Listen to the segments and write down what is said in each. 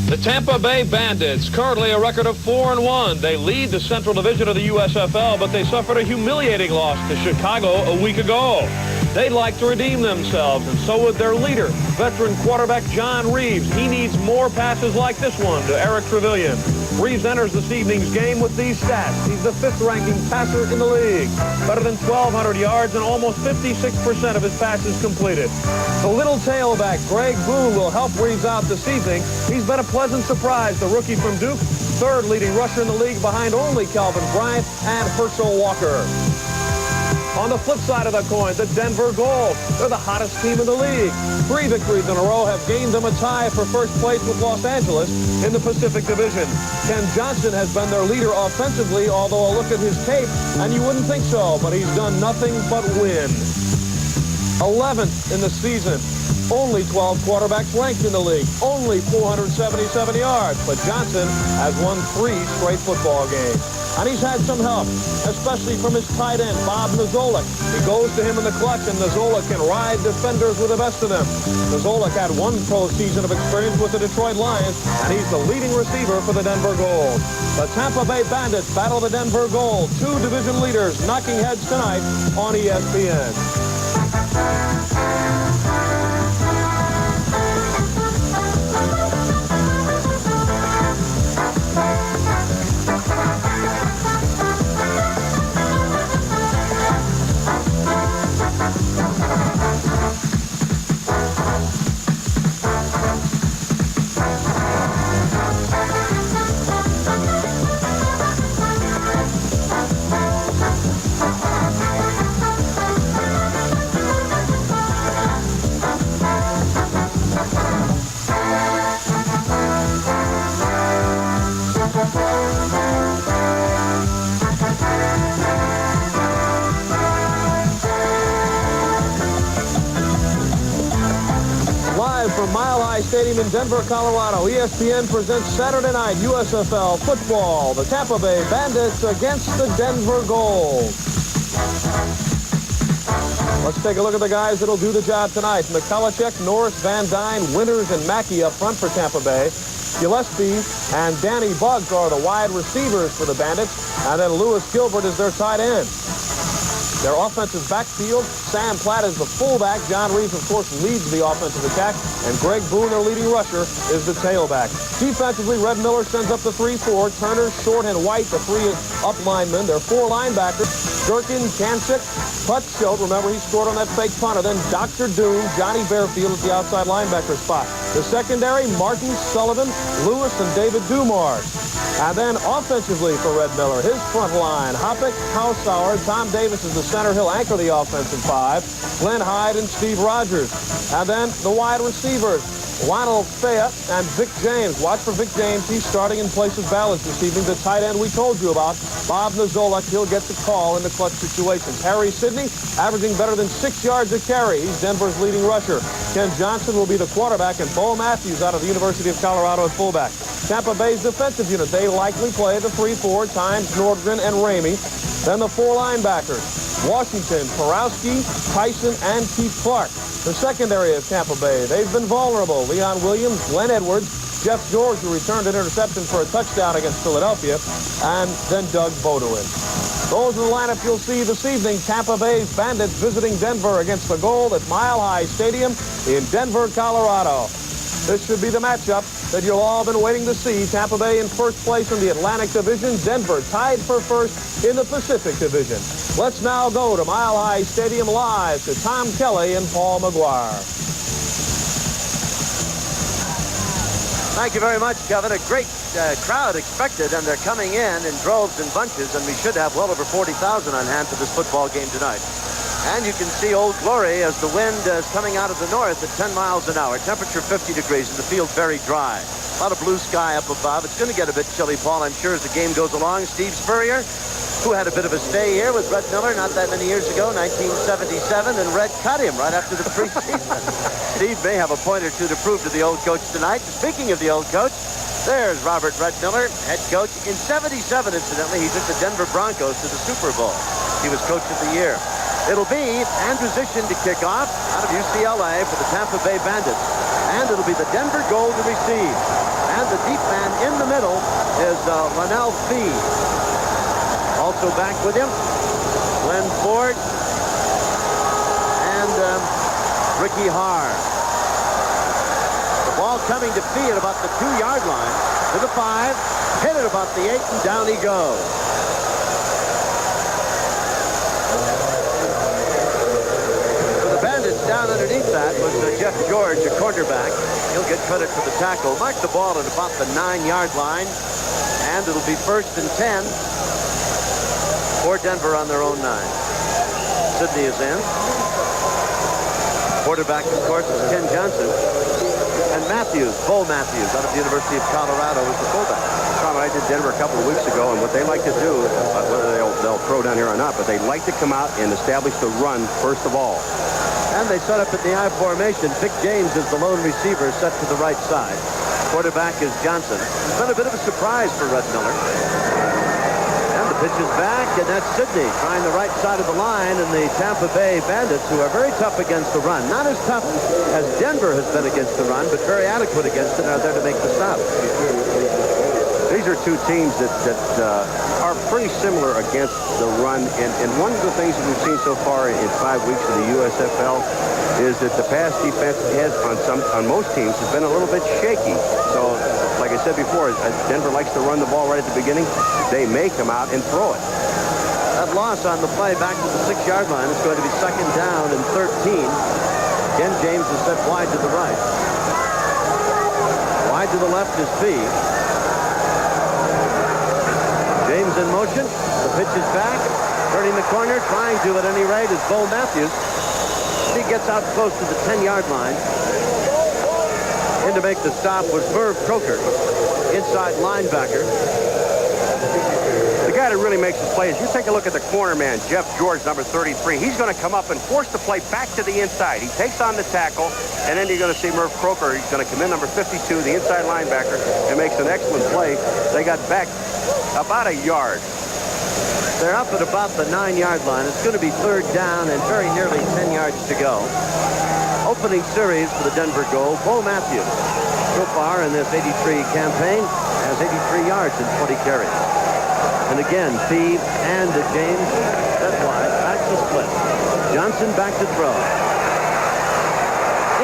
The Tampa Bay Bandits, currently a record of 4-1. They lead the Central Division of the USFL, but they suffered a humiliating loss to Chicago a week ago. They'd like to redeem themselves, and so would their leader, veteran quarterback John Reaves. He needs more passes like this one to Eric Truvillion. Reaves enters this evening's game with these stats. He's the 5th-ranking passer in the league. Better than 1,200 yards and almost 56% of his passes completed. The little tailback, Greg Boone, will help Reaves out this evening. He's been a pleasant surprise. The rookie from Duke, 3rd leading rusher in the league behind only Calvin Bryant and Herschel Walker. On the flip side of the coin, the Denver Gold. They're the hottest team in the league. 3 victories in a row have gained them a tie for first place with Los Angeles in the Pacific Division. Ken Johnson has been their leader offensively, although a look at his tape, and you wouldn't think so, but he's done nothing but win. 11th in the season. Only 12 quarterbacks ranked in the league. Only 477 yards. But Johnson has won 3 straight football games. And he's had some help, especially from his tight end, Bob NIZIOLEK. He goes to him in the clutch, and NIZIOLEK can ride defenders with the best of them. NIZIOLEK had 1 postseason of experience with the Detroit Lions, and he's the leading receiver for the Denver Gold. The Tampa Bay Bandits battle the Denver Gold. 2 division leaders knocking heads tonight on ESPN. Live from Mile High Stadium in Denver, Colorado, ESPN presents Saturday night USFL football. The Tampa Bay Bandits against the Denver Gold. Let's take a look at the guys that'll do the job tonight. McCulloch, Norris, Van Dyne, Winters, and Mackey up front for Tampa Bay. Gillespie and Danny Buggs are the wide receivers for the Bandits, and then Lewis Gilbert is their tight end. Their offensive backfield, Sam Platt is the fullback. John Reaves, of course, leads the offensive attack. And Greg Boone, their leading rusher, is the tailback. Defensively, Red Miller sends up the 3-4. Turner, Short, and White, the 3 up linemen. Their 4 linebackers, GERKEN, CANCIK, Putschult. Remember, he scored on that fake punter. Then Dr. Doom, Johnny Bearfield at the outside linebacker spot. The secondary, Martin Sullivan, Lewis, and David Dumars. And then offensively for Red Miller, his front line, Hoppick, Hausauer, Tom Davis is the center. He'll anchor the offensive 5. Glenn Hyde and Steve Rogers. And then the wide receivers, Lionel Fea and Vic James. Watch for Vic James. He's starting in place of Ballage this evening. The tight end we told you about, Bob NIZIOLEK. He'll get the call in the clutch situations. Harry Sidney averaging better than 6 yards a carry. He's Denver's leading rusher. Ken Johnson will be the quarterback, and Bo Matthews out of the University of Colorado at fullback. Tampa Bay's defensive unit, they likely play the 3-4 times Nordgren and Ramey. Then the 4 linebackers, Washington, Porowski, Tyson, and Keith Clark. The secondary of Tampa Bay, they've been vulnerable. Leon Williams, Glenn Edwards, Jeff George, who returned an interception for a touchdown against Philadelphia, and then Doug Bodewin. Those are the lineup you'll see this evening. Tampa Bay's Bandits visiting Denver against the Gold at Mile High Stadium in Denver, Colorado. This should be the matchup that you've all been waiting to see. Tampa Bay in first place in the Atlantic Division. Denver tied for first in the Pacific Division. Let's now go to Mile High Stadium live to Tom Kelly and Paul McGuire. Thank you very much, Kevin. A great crowd expected, and they're coming in droves and bunches, and we should have well over 40,000 on hand for this football game tonight. And you can see Old Glory as the wind is coming out of the north at 10 miles an hour. Temperature 50 degrees, and the field very dry. A lot of blue sky up above. It's going to get a bit chilly, Paul, I'm sure, as the game goes along. Steve Spurrier, who had a bit of a stay here with Red Miller not that many years ago, 1977, and Red cut him right after the preseason. Steve may have a point or two to prove to the old coach tonight. Speaking of the old coach, there's Robert Red Miller, head coach. In 77, incidentally, he took the Denver Broncos to the Super Bowl. He was coach of the year. It'll be Andrew Zishin to kick off out of UCLA for the Tampa Bay Bandits. And it'll be the Denver Gold to receive. And the deep man in the middle is Linnell Fee. Also back with him, Glenn Ford and Ricky Haar. The ball coming to Fee at about the 2-yard line. To the 5, hit it about the 8, and down he goes. For the Bandits, down underneath that was Jeff George, a cornerback. He'll get credit for the tackle. Mark the ball at about the 9-yard line, and it'll be 1st and 10 for Denver on their own 9. Sidney is in. Quarterback, of course, is Ken Johnson. And Matthews, Bo Matthews, out of the University of Colorado, is the fullback. Tom, I did Denver a couple of weeks ago, and what they like to do, whether they'll throw down here or not, but they like to come out and establish the run first of all. And they set up in the I formation. Vic James is the lone receiver, set to the right side. Quarterback is Johnson. It's been a bit of a surprise for Red Miller. And the pitch is back, and that's Sidney trying the right side of the line, and the Tampa Bay Bandits, who are very tough against the run. Not as tough as Denver has been against the run, but very adequate against it, are there to make the stop. These are two teams that are pretty similar against the run, and one of the things that we've seen so far in 5 weeks of the USFL is that the pass defense has on most teams has been a little bit shaky. So, like I said before, Denver likes to run the ball right at the beginning. They may come out and throw it. That loss on the play back to the 6-yard line is going to be 2nd down and 13. Again, James is set wide to the right. Wide to the left is Fee. James in motion. The pitch is back. Turning the corner, trying to at any rate, is Bo Matthews. He gets out close to the 10-yard line. In to make the stop was Merv Croker, inside linebacker. The guy that really makes the play is, you take a look at the corner man, Jeff George, number 33. He's going to come up and force the play back to the inside. He takes on the tackle, and then you're going to see Merv Croker. He's going to come in, number 52, the inside linebacker, and makes an excellent play. They got back about a yard. They're up at about the 9-yard line. It's going to be 3rd down and very nearly 10 yards to go. Opening series for the Denver Gold, Bo Matthews. So far in this 83 campaign, has 83 yards and 20 carries. And again, Fee and James, that's wide, back to split. Johnson back to throw.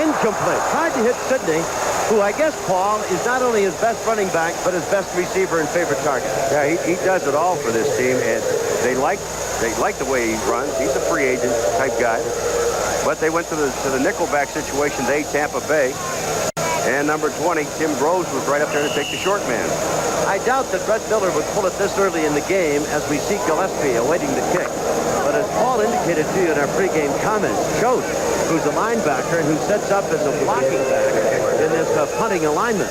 Incomplete. Tried to hit Sidney, who I guess, Paul, is not only his best running back, but his best receiver and favorite target. Yeah, he does it all for this team, and they like the way he runs. He's a free agent type guy. But they went to the nickelback situation, Tampa Bay. And number 20, Tim Groves, was right up there to take the short man. I doubt that Red Miller would pull it this early in the game as we see Gillespie awaiting the kick. But as Paul indicated to you in our pregame comments, Choate, who's a linebacker and who sets up as a blocking back in this punting alignment.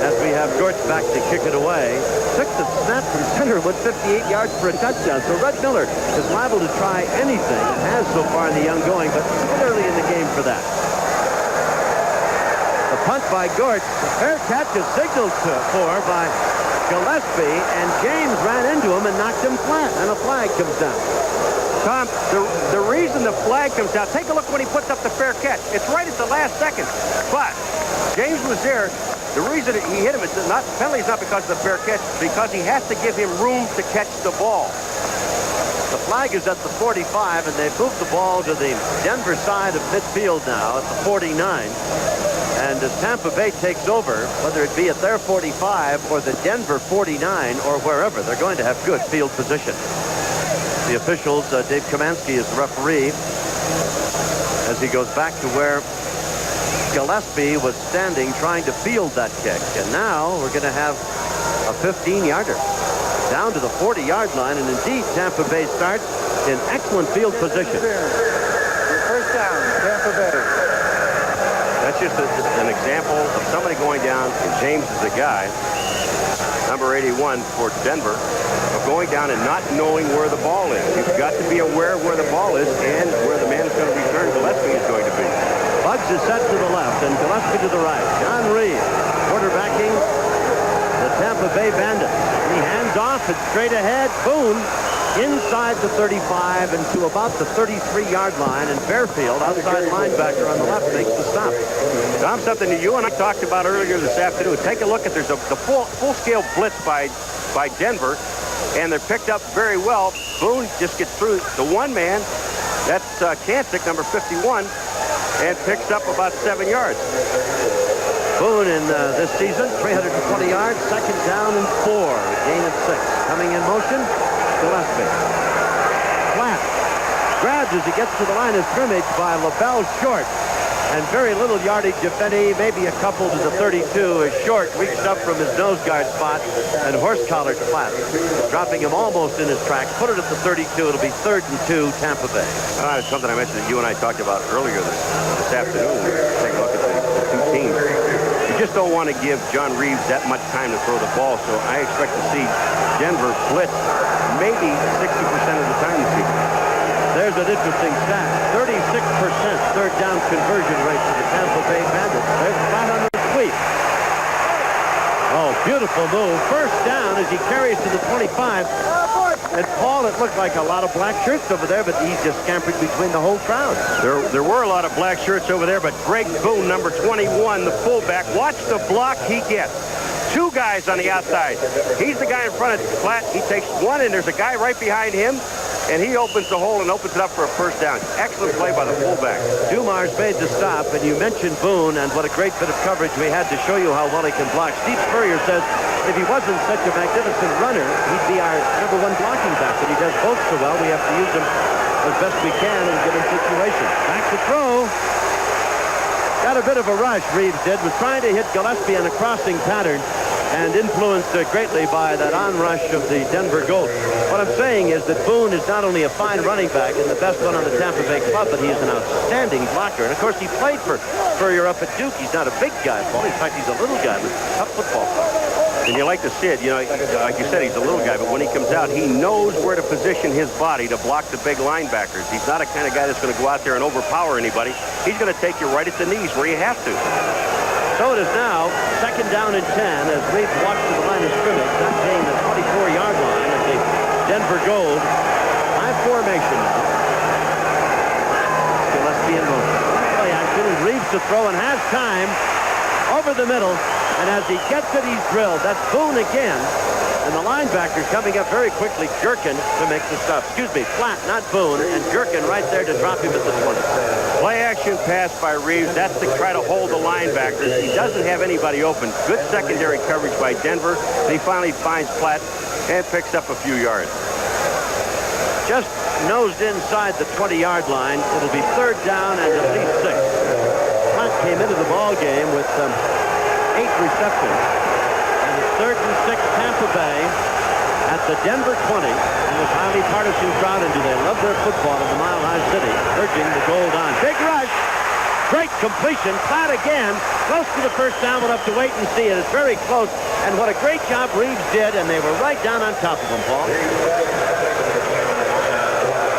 As we have George back to kick it away, took the snap from center and went 58 yards for a touchdown. So Red Miller is liable to try anything, and has so far in the young going, but it's too early in the game for that. The punt by Gort, the fair catch is signaled for by Gillespie, and James ran into him and knocked him flat, and a flag comes down. Tom, the reason the flag comes down, take a look when he puts up the fair catch. It's right at the last second. But James was there. The reason he hit him is not, penalty's not because of the fair catch, because he has to give him room to catch the ball. The flag is at the 45, and they've moved the ball to the Denver side of midfield now at the 49. And as Tampa Bay takes over, whether it be at their 45 or the Denver 49 or wherever, they're going to have good field position. The officials, Dave Kamansky is the referee, as he goes back to where Gillespie was standing trying to field that kick. And now we're going to have a 15-yarder down to the 40-yard line. And indeed, Tampa Bay starts in excellent field position. First down, Tampa Bay. That's just an example of somebody going down, and James is the guy, number 81 for Denver, of going down and not knowing where the ball is. You've got to be aware of where the ball is and where the man is going to return. Gillespie is going to be. Bugs is set to the left and Gillespie to the right. John Reaves quarterbacking the Tampa Tampa Bay Bandits. He hands off and straight ahead. Boone inside the 35 and to about the 33-yard line, and Fairfield, outside linebacker on the left, makes the stop. Tom, something that you and I talked about earlier this afternoon. Take a look at the full-scale blitz by Denver, and they're picked up very well. Boone just gets through the one man. That's CANCIK, number 51, and picks up about 7 yards. Boone in this season, 320 yards, second down and 4, gain of 6. Coming in motion, Gillespie. Flat. Grabs as he gets to the line of scrimmage by LaBelle Short. And very little yardage, if any, maybe a couple to the 32 as Short reached up from his nose guard spot and horse-collared Flat, dropping him almost in his tracks. Put it at the 32. It'll be 3rd and 2, Tampa Bay. It's something I mentioned that you and I talked about earlier this afternoon. Take a look at the two teams. You just don't want to give John Reaves that much time to throw the ball, so I expect to see Denver blitz maybe 60% of the time this evening. There's an interesting stat. 36% third down conversion rate for the Tampa Bay Bandits. There's a 500 sweep. Oh, beautiful move. First down as he carries to the 25. And Paul, it looked like a lot of black shirts over there, but he just scampered between the whole crowd. There were a lot of black shirts over there, but Greg Boone, number 21, the fullback, watch the block he gets. 2 guys on the outside. He's the guy in front of Flat. He takes one, and there's a guy right behind him, and he opens the hole and opens it up for a first down. Excellent play by the fullback. Dumars made the stop, and you mentioned Boone, and what a great bit of coverage we had to show you how well he can block. Steve Spurrier says if he wasn't such a magnificent runner, he'd be our #1 blocking back, but he does both so well. We have to use him as best we can in given situations. Back to throw. Got a bit of a rush, Reaves did. Was trying to hit Gillespie on a crossing pattern and influenced greatly by that onrush of the Denver Gold. What I'm saying is that Boone is not only a fine running back and the best one on the Tampa Bay club, but he is an outstanding blocker. And, of course, he played for Spurrier up at Duke. He's not a big guy, Paul. In fact, he's a little guy with tough football. And you like to see it, you know, like you said, he's a little guy, but when he comes out, he knows where to position his body to block the big linebackers. He's not a kind of guy that's going to go out there and overpower anybody. He's going to take you right at the knees where you have to. So it is now 2nd down and 10 as Reaves walks to the line of scrimmage, not paying the 24-yard line of the Denver Gold. High formation now. Gillespie in motion. Play action, and Reaves to throw and has time over the middle. And as he gets it, he's drilled. That's Boone again. And the linebacker coming up very quickly, GERKEN, to make the stop. Excuse me, Flat, not Boone, and GERKEN right there to drop him at the 20. Play action pass by Reaves. That's to try to hold the linebackers. He doesn't have anybody open. Good secondary coverage by Denver. And he finally finds Flat and picks up a few yards. Just nosed inside the 20-yard line. It'll be 3rd down and at least 6. Flat came into the ball game with 8 receptions. And it's 3rd and 6, Tampa Bay at the Denver 20. And this highly partisan crowd, and do they love their football in the Mile High City, urging the Gold on. Big rush. Great completion. Flat again. Close to the first down. We'll have to wait and see it. It's very close. And what a great job Reaves did, and they were right down on top of him, Paul.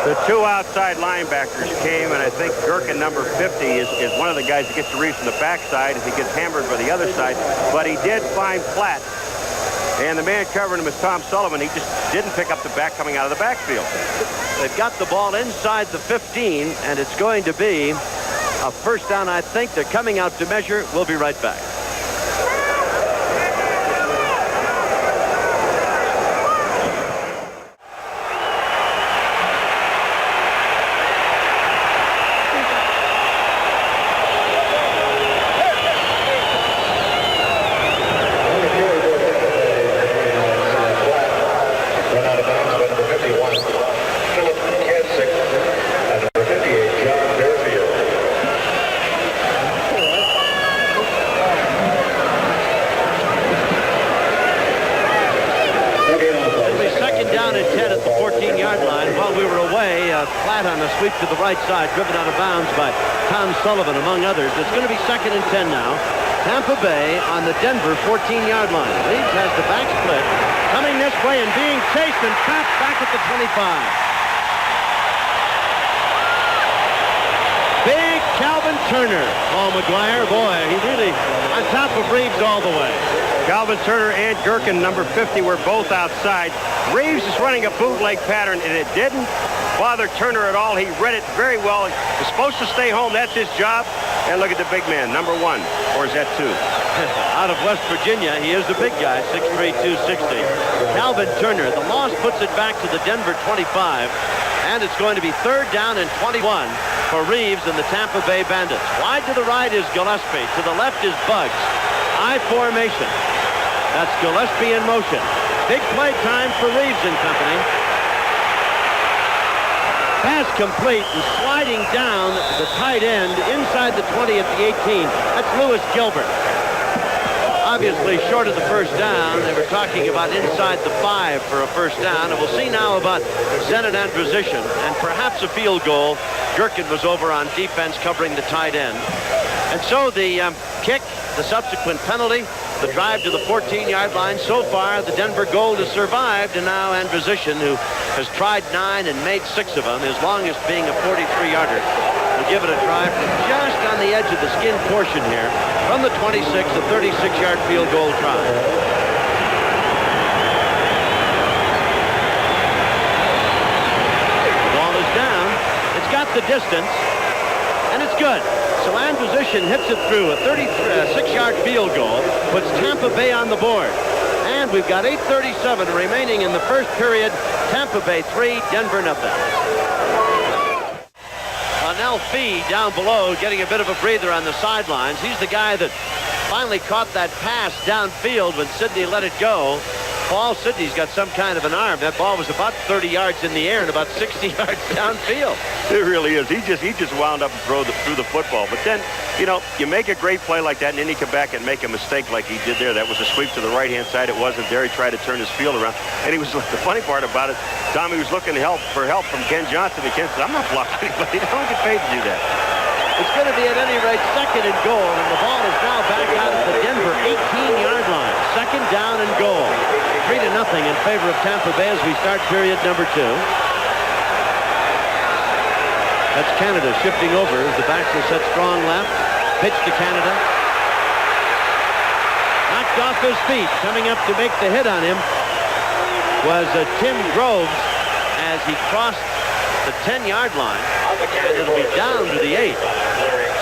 The 2 outside linebackers came, and I think GERKEN, number 50, is one of the guys that gets to Reaves from the backside as he gets hammered by the other side. But he did find Flat. And the man covering him is Tom Sullivan. He just didn't pick up the back coming out of the backfield. They've got the ball inside the 15, and it's going to be a first down, I think. They're coming out to measure. We'll be right back. Sweep to the right side, driven out of bounds by Tom Sullivan, among others. It's going to be 2nd and 10 now. Tampa Bay on the Denver 14-yard line. Reaves has the back split, coming this way and being chased and trapped back at the 25. Big Calvin Turner. Paul McGuire, boy, he really on top of Reaves all the way. Calvin Turner and GERKEN, number 50, were both outside. Reaves is running a bootleg pattern, and it didn't bother Turner at all. He read it very well. He's supposed to stay home. That's his job. And look at the big man, number 1. Or is that 2? Out of West Virginia, he is the big guy, 6'3", 260. Calvin Turner. The loss puts it back to the Denver 25. And it's going to be 3rd down and 21 for Reaves and the Tampa Bay Bandits. Wide to the right is Gillespie. To the left is Buggs. I formation. That's Gillespie in motion. Big play time for Reaves and company. Pass complete and sliding down the tight end inside the 20 at the 18. That's Lewis Gilbert. Obviously short of the first down. They were talking about inside the 5 for a first down. And we'll see now about Zenit and position and perhaps a field goal. GERKEN was over on defense covering the tight end. And so the kick, the subsequent penalty, the drive to the 14-yard line. So far, the Denver Gold has survived, and now Androsian, who has tried 9 and made 6 of them, his longest being a 43-yarder, will give it a try from just on the edge of the skin portion here. From the 26, a 36-yard field goal try. The ball is down. It's got the distance, and it's good. So Androsian hits it through a 36-yard field goal, puts Tampa Bay on the board. And we've got 8:37 remaining in the first period. Tampa Bay 3, Denver nothing. Nell Fee down below getting a bit of a breather on the sidelines. He's the guy that finally caught that pass downfield when Sidney let it go. Paul Sidney's got some kind of an arm. That ball was about 30 yards in the air and about 60 yards downfield. It really is. He just wound up and threw the football. But then, you know, you make a great play like that, and then he come back and make a mistake like he did there. That was a sweep to the right-hand side. It wasn't there. He tried to turn his field around. And he was, the funny part about it, Tommy was looking for help from Ken Johnson. And Ken said, I'm not blocking anybody. I don't get paid to do that. It's going to be at any rate 2nd and goal, and the ball is now back out at the Denver 18-yard line. 2nd down and goal. 3-0 in favor of Tampa Bay as we start period number 2. That's Canada shifting over as the backs are set strong left. Pitch to Canada. Knocked off his feet. Coming up to make the hit on him was Tim Groves as he crossed the 10-yard line. And it'll be down to the 8.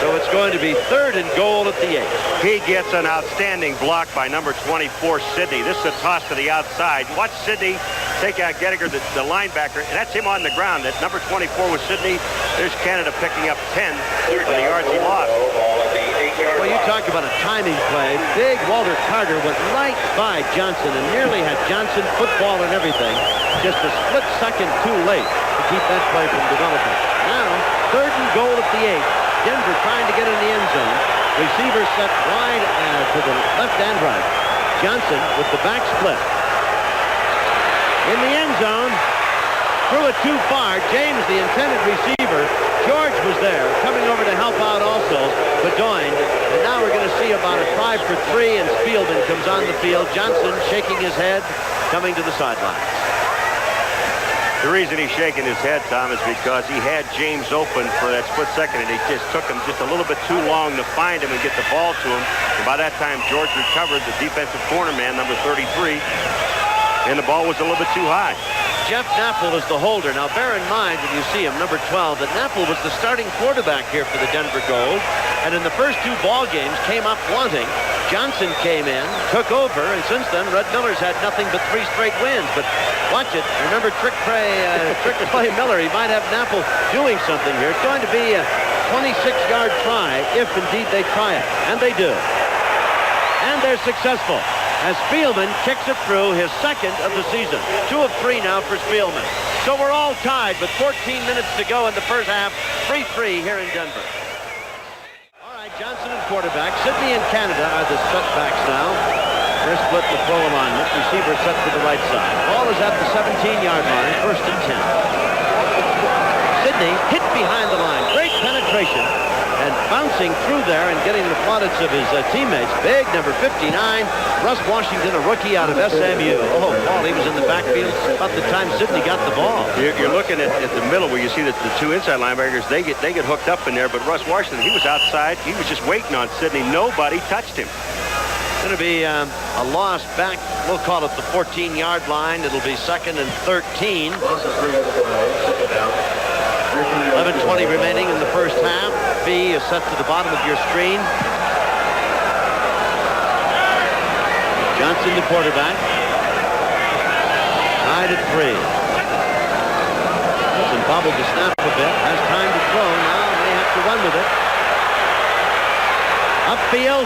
So it's going to be 3rd and goal at the 8. He gets an outstanding block by number 24, Sidney. This is a toss to the outside. Watch Sidney take out Gettiger, the linebacker, and that's him on the ground. That number 24 was Sidney. There's Canada picking up 10 for the yards he lost. Well, you talk about a timing play. Big Walter Carter went right by Johnson and nearly had Johnson football and everything. Just a split second too late to keep that play from developing. Now, 3rd and goal at the 8. Denver trying to get in the end zone. Receiver set wide to the left and right. Johnson with the back split. In the end zone, threw it too far. James, the intended receiver. George was there, coming over to help out also, but DUYNE. And now we're going to see about a try for 3, and Spielman comes on the field. Johnson shaking his head, coming to the sidelines. The reason he's shaking his head, Tom, is because he had James open for that split second, and it just took him just a little bit too long to find him and get the ball to him. And by that time, George recovered, the defensive corner man, number 33, and the ball was a little bit too high. Jeff Knapple is the holder. Now, bear in mind when you see him, number 12, that Knapple was the starting quarterback here for the Denver Gold, and in the first 2 ball games came up wanting. Johnson came in, took over, and since then, Red Miller's had nothing but 3 straight wins. But watch it. Remember Trick Play Miller. He might have Knapple doing something here. It's going to be a 26-yard try, if indeed they try it. And they do. And they're successful, as Spielman kicks it through, his 2nd of the season. 2 of 3 now for Spielman. So we're all tied with 14 minutes to go in the first half. 3-3 here in Denver. Johnson and quarterback. Sidney and Canada are the setbacks now. They're split the full alignment. Receiver set to the right side. Ball is at the 17-yard line. 1st and 10. Sidney hit behind the line. Great penetration. And bouncing through there and getting the plaudits of his teammates. Big number 59. Russ Washington, a rookie out of SMU. Oh, Paul, he was in the backfield about the time Sidney got the ball. You're looking at the middle where you see that the 2 inside linebackers, they get hooked up in there. But Russ Washington, he was outside. He was just waiting on Sidney. Nobody touched him. Going to be a loss back, we'll call it the 14-yard line. It'll be 2nd and 13. 11:20 remaining in the first half. B is set to the bottom of your screen. Johnson, the quarterback. Tied at 3. Johnson bobbled the snap a bit. Has time to throw. Now may have to run with it. Upfield.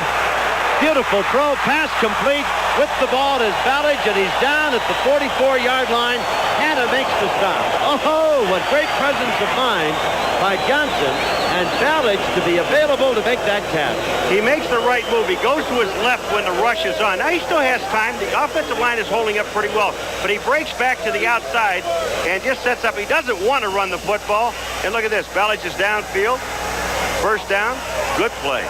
Beautiful throw. Pass complete. With the ball is Ballage, and he's down at the 44-yard line. Hanna makes the stop. Oh, what great presence of mind by Johnson, and Ballage to be available to make that catch. He makes the right move. He goes to his left when the rush is on. Now he still has time. The offensive line is holding up pretty well, but he breaks back to the outside and just sets up. He doesn't want to run the football. And look at this. Ballage is downfield. First down. Good play.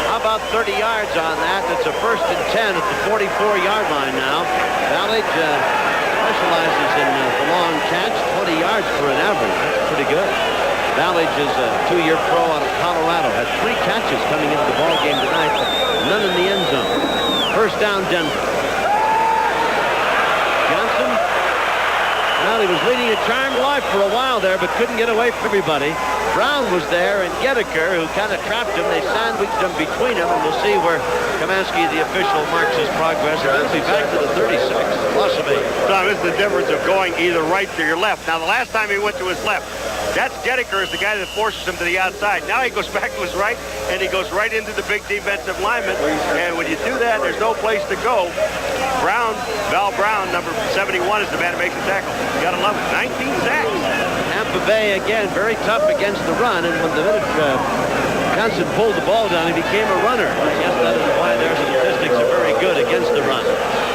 How about 30 yards on that? It's a 1st and 10 at the 44-yard line now. Ballage specializes in the long catch, 20 yards for an average. That's pretty good. Ballage is a 2-year pro out of Colorado. Had 3 catches coming into the ball game tonight, but none in the end zone. First down, Denver. Johnson, well, he was leading a charmed life for a while there, but couldn't get away from everybody. Brown was there, and Gedeker, who kind of trapped him. They sandwiched him between them, and we'll see where Kamansky, the official, marks his progress. And he'll be back to the 36. Loss of 8. Tom, this is the difference of going either right to your left. Now, the last time he went to his left, that's Gedeker is the guy that forces him to the outside. Now he goes back to his right, and he goes right into the big defensive lineman. And when you do that, there's no place to go. Val Brown, number 71, is the man that makes the tackle. You got to love it. 19 sacks. Tampa Bay, again, very tough against the run, and when the minute Johnson pulled the ball down, he became a runner. I guess that is why their statistics are very good against the run.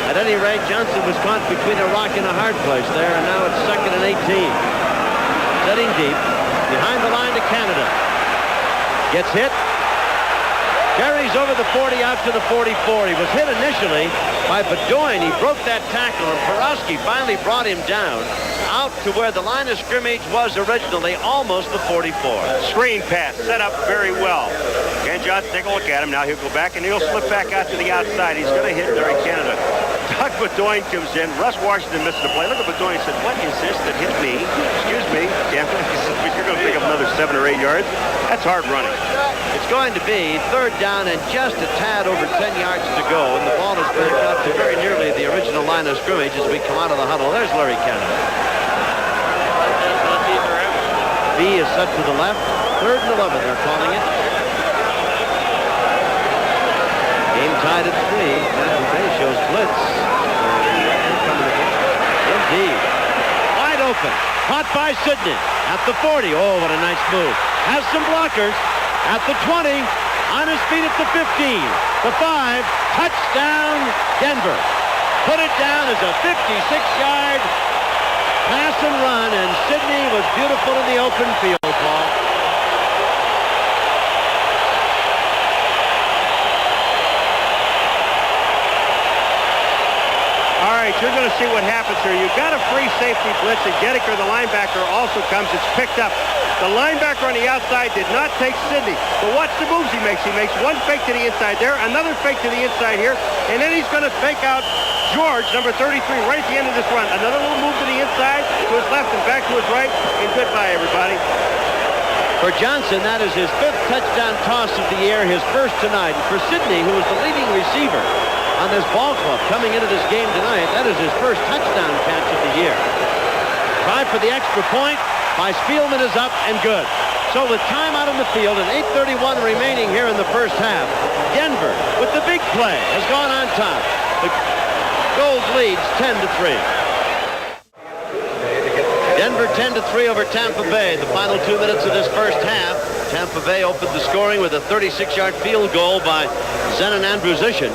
At any rate, Johnson was caught between a rock and a hard place there, and now it's 2nd and 18. Setting deep, behind the line to Canada. Gets hit. Carries over the 40 out to the 44. He was hit initially by DUYNE. He broke that tackle, and Porosky finally brought him down out to where the line of scrimmage was originally, almost the 44. Screen pass set up very well. And Johnson, take a look at him now. He'll go back, and he'll slip back out to the outside. He's going to hit during Canada. Doug DUYNE comes in. Russ Washington misses the play. Look at DUYNE and said, "What is this that hit me? Excuse me." Yeah, he said, "You're going to pick up another 7 or 8 yards. That's hard running." It's going to be 3rd down and just a tad over 10 yards to go, and the ball is back up to very nearly the original line of scrimmage as we come out of the huddle. There's Larry Canada. B is set to the left. 3rd and 11, they're calling it. Game tied at 3. Tampa Bay shows blitz. Indeed. Wide open. Caught by Sidney at the 40. Oh, what a nice move. Has some blockers at the 20. On his feet at the 15. The 5. Touchdown, Denver. Put it down as a 56-yard pass and run, and Sidney was beautiful in the open field, Paul. All right, you're going to see what happens here. You've got a free safety blitz, and Gedeker, the linebacker, also comes. It's picked up. The linebacker on the outside did not take Sidney. But watch the moves he makes. He makes one fake to the inside there, another fake to the inside here, and then he's going to fake out George, number 33, right at the end of this run. Another little move to the inside, to his left and back to his right, and goodbye, everybody. For Johnson, that is his 5th touchdown toss of the year, his 1st tonight. And for Sidney, who was the leading receiver on this ball club coming into this game tonight, that is his 1st touchdown catch of the year. Try for the extra point by SPEELMAN is up and good. So with time out on the field and 8:31 remaining here in the first half, Denver, with the big play, has gone on top. The Gold leads 10-3. Denver 10-3 over Tampa Bay. The final 2 minutes of this first half. Tampa Bay opened the scoring with a 36-yard field goal by Zenon Andrusician.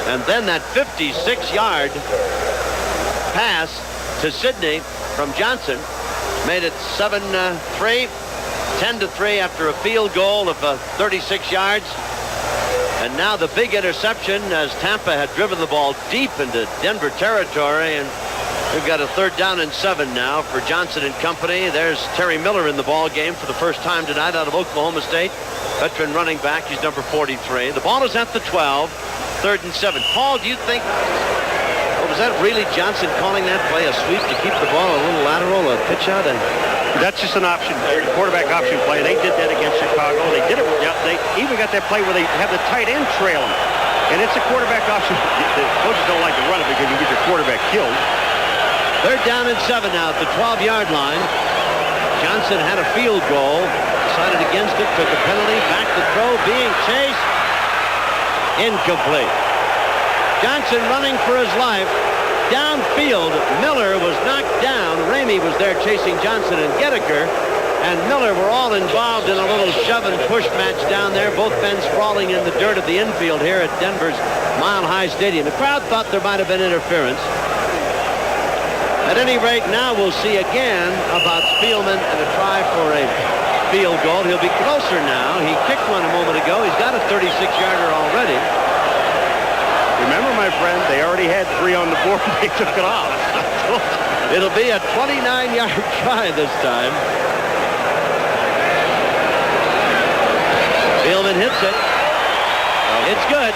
And then that 56-yard pass to Sidney from Johnson made it 7-3, 10-3 after a field goal of 36 yards. And now the big interception as Tampa had driven the ball deep into Denver territory, and we've got a 3rd down and 7 now for Johnson and company. There's Terry Miller in the ball game for the first time tonight out of Oklahoma State. Veteran running back, he's number 43. The ball is at the 12. 3rd and 7. Paul, do you think, was that really Johnson calling that play a sweep to keep the ball a little lateral, a pitch out? And that's just an option, a quarterback option play. They did that against Chicago. They did it. They even got that play where they have the tight end trail them. And it's a quarterback option. The coaches don't like to run it because you get your quarterback killed. 3rd down and 7 now at the 12-yard line. Johnson had a field goal, decided against it, took a penalty, back to throw, being chased. Incomplete. Johnson running for his life. Downfield, Miller was knocked down. Ramey was there chasing Johnson and Goedeke. And Miller were all involved in a little shove and push match down there. Both men sprawling in the dirt of the infield here at Denver's Mile High Stadium. The crowd thought there might have been interference. At any rate, now we'll see again about Spielman and a try for a field goal. He'll be closer now. He kicked one a moment ago. He's got a 36-yarder already. Remember, my friend, they already had 3 on the board. They took it off. It'll be a 29-yard try this time. Spielman hits it. It's good.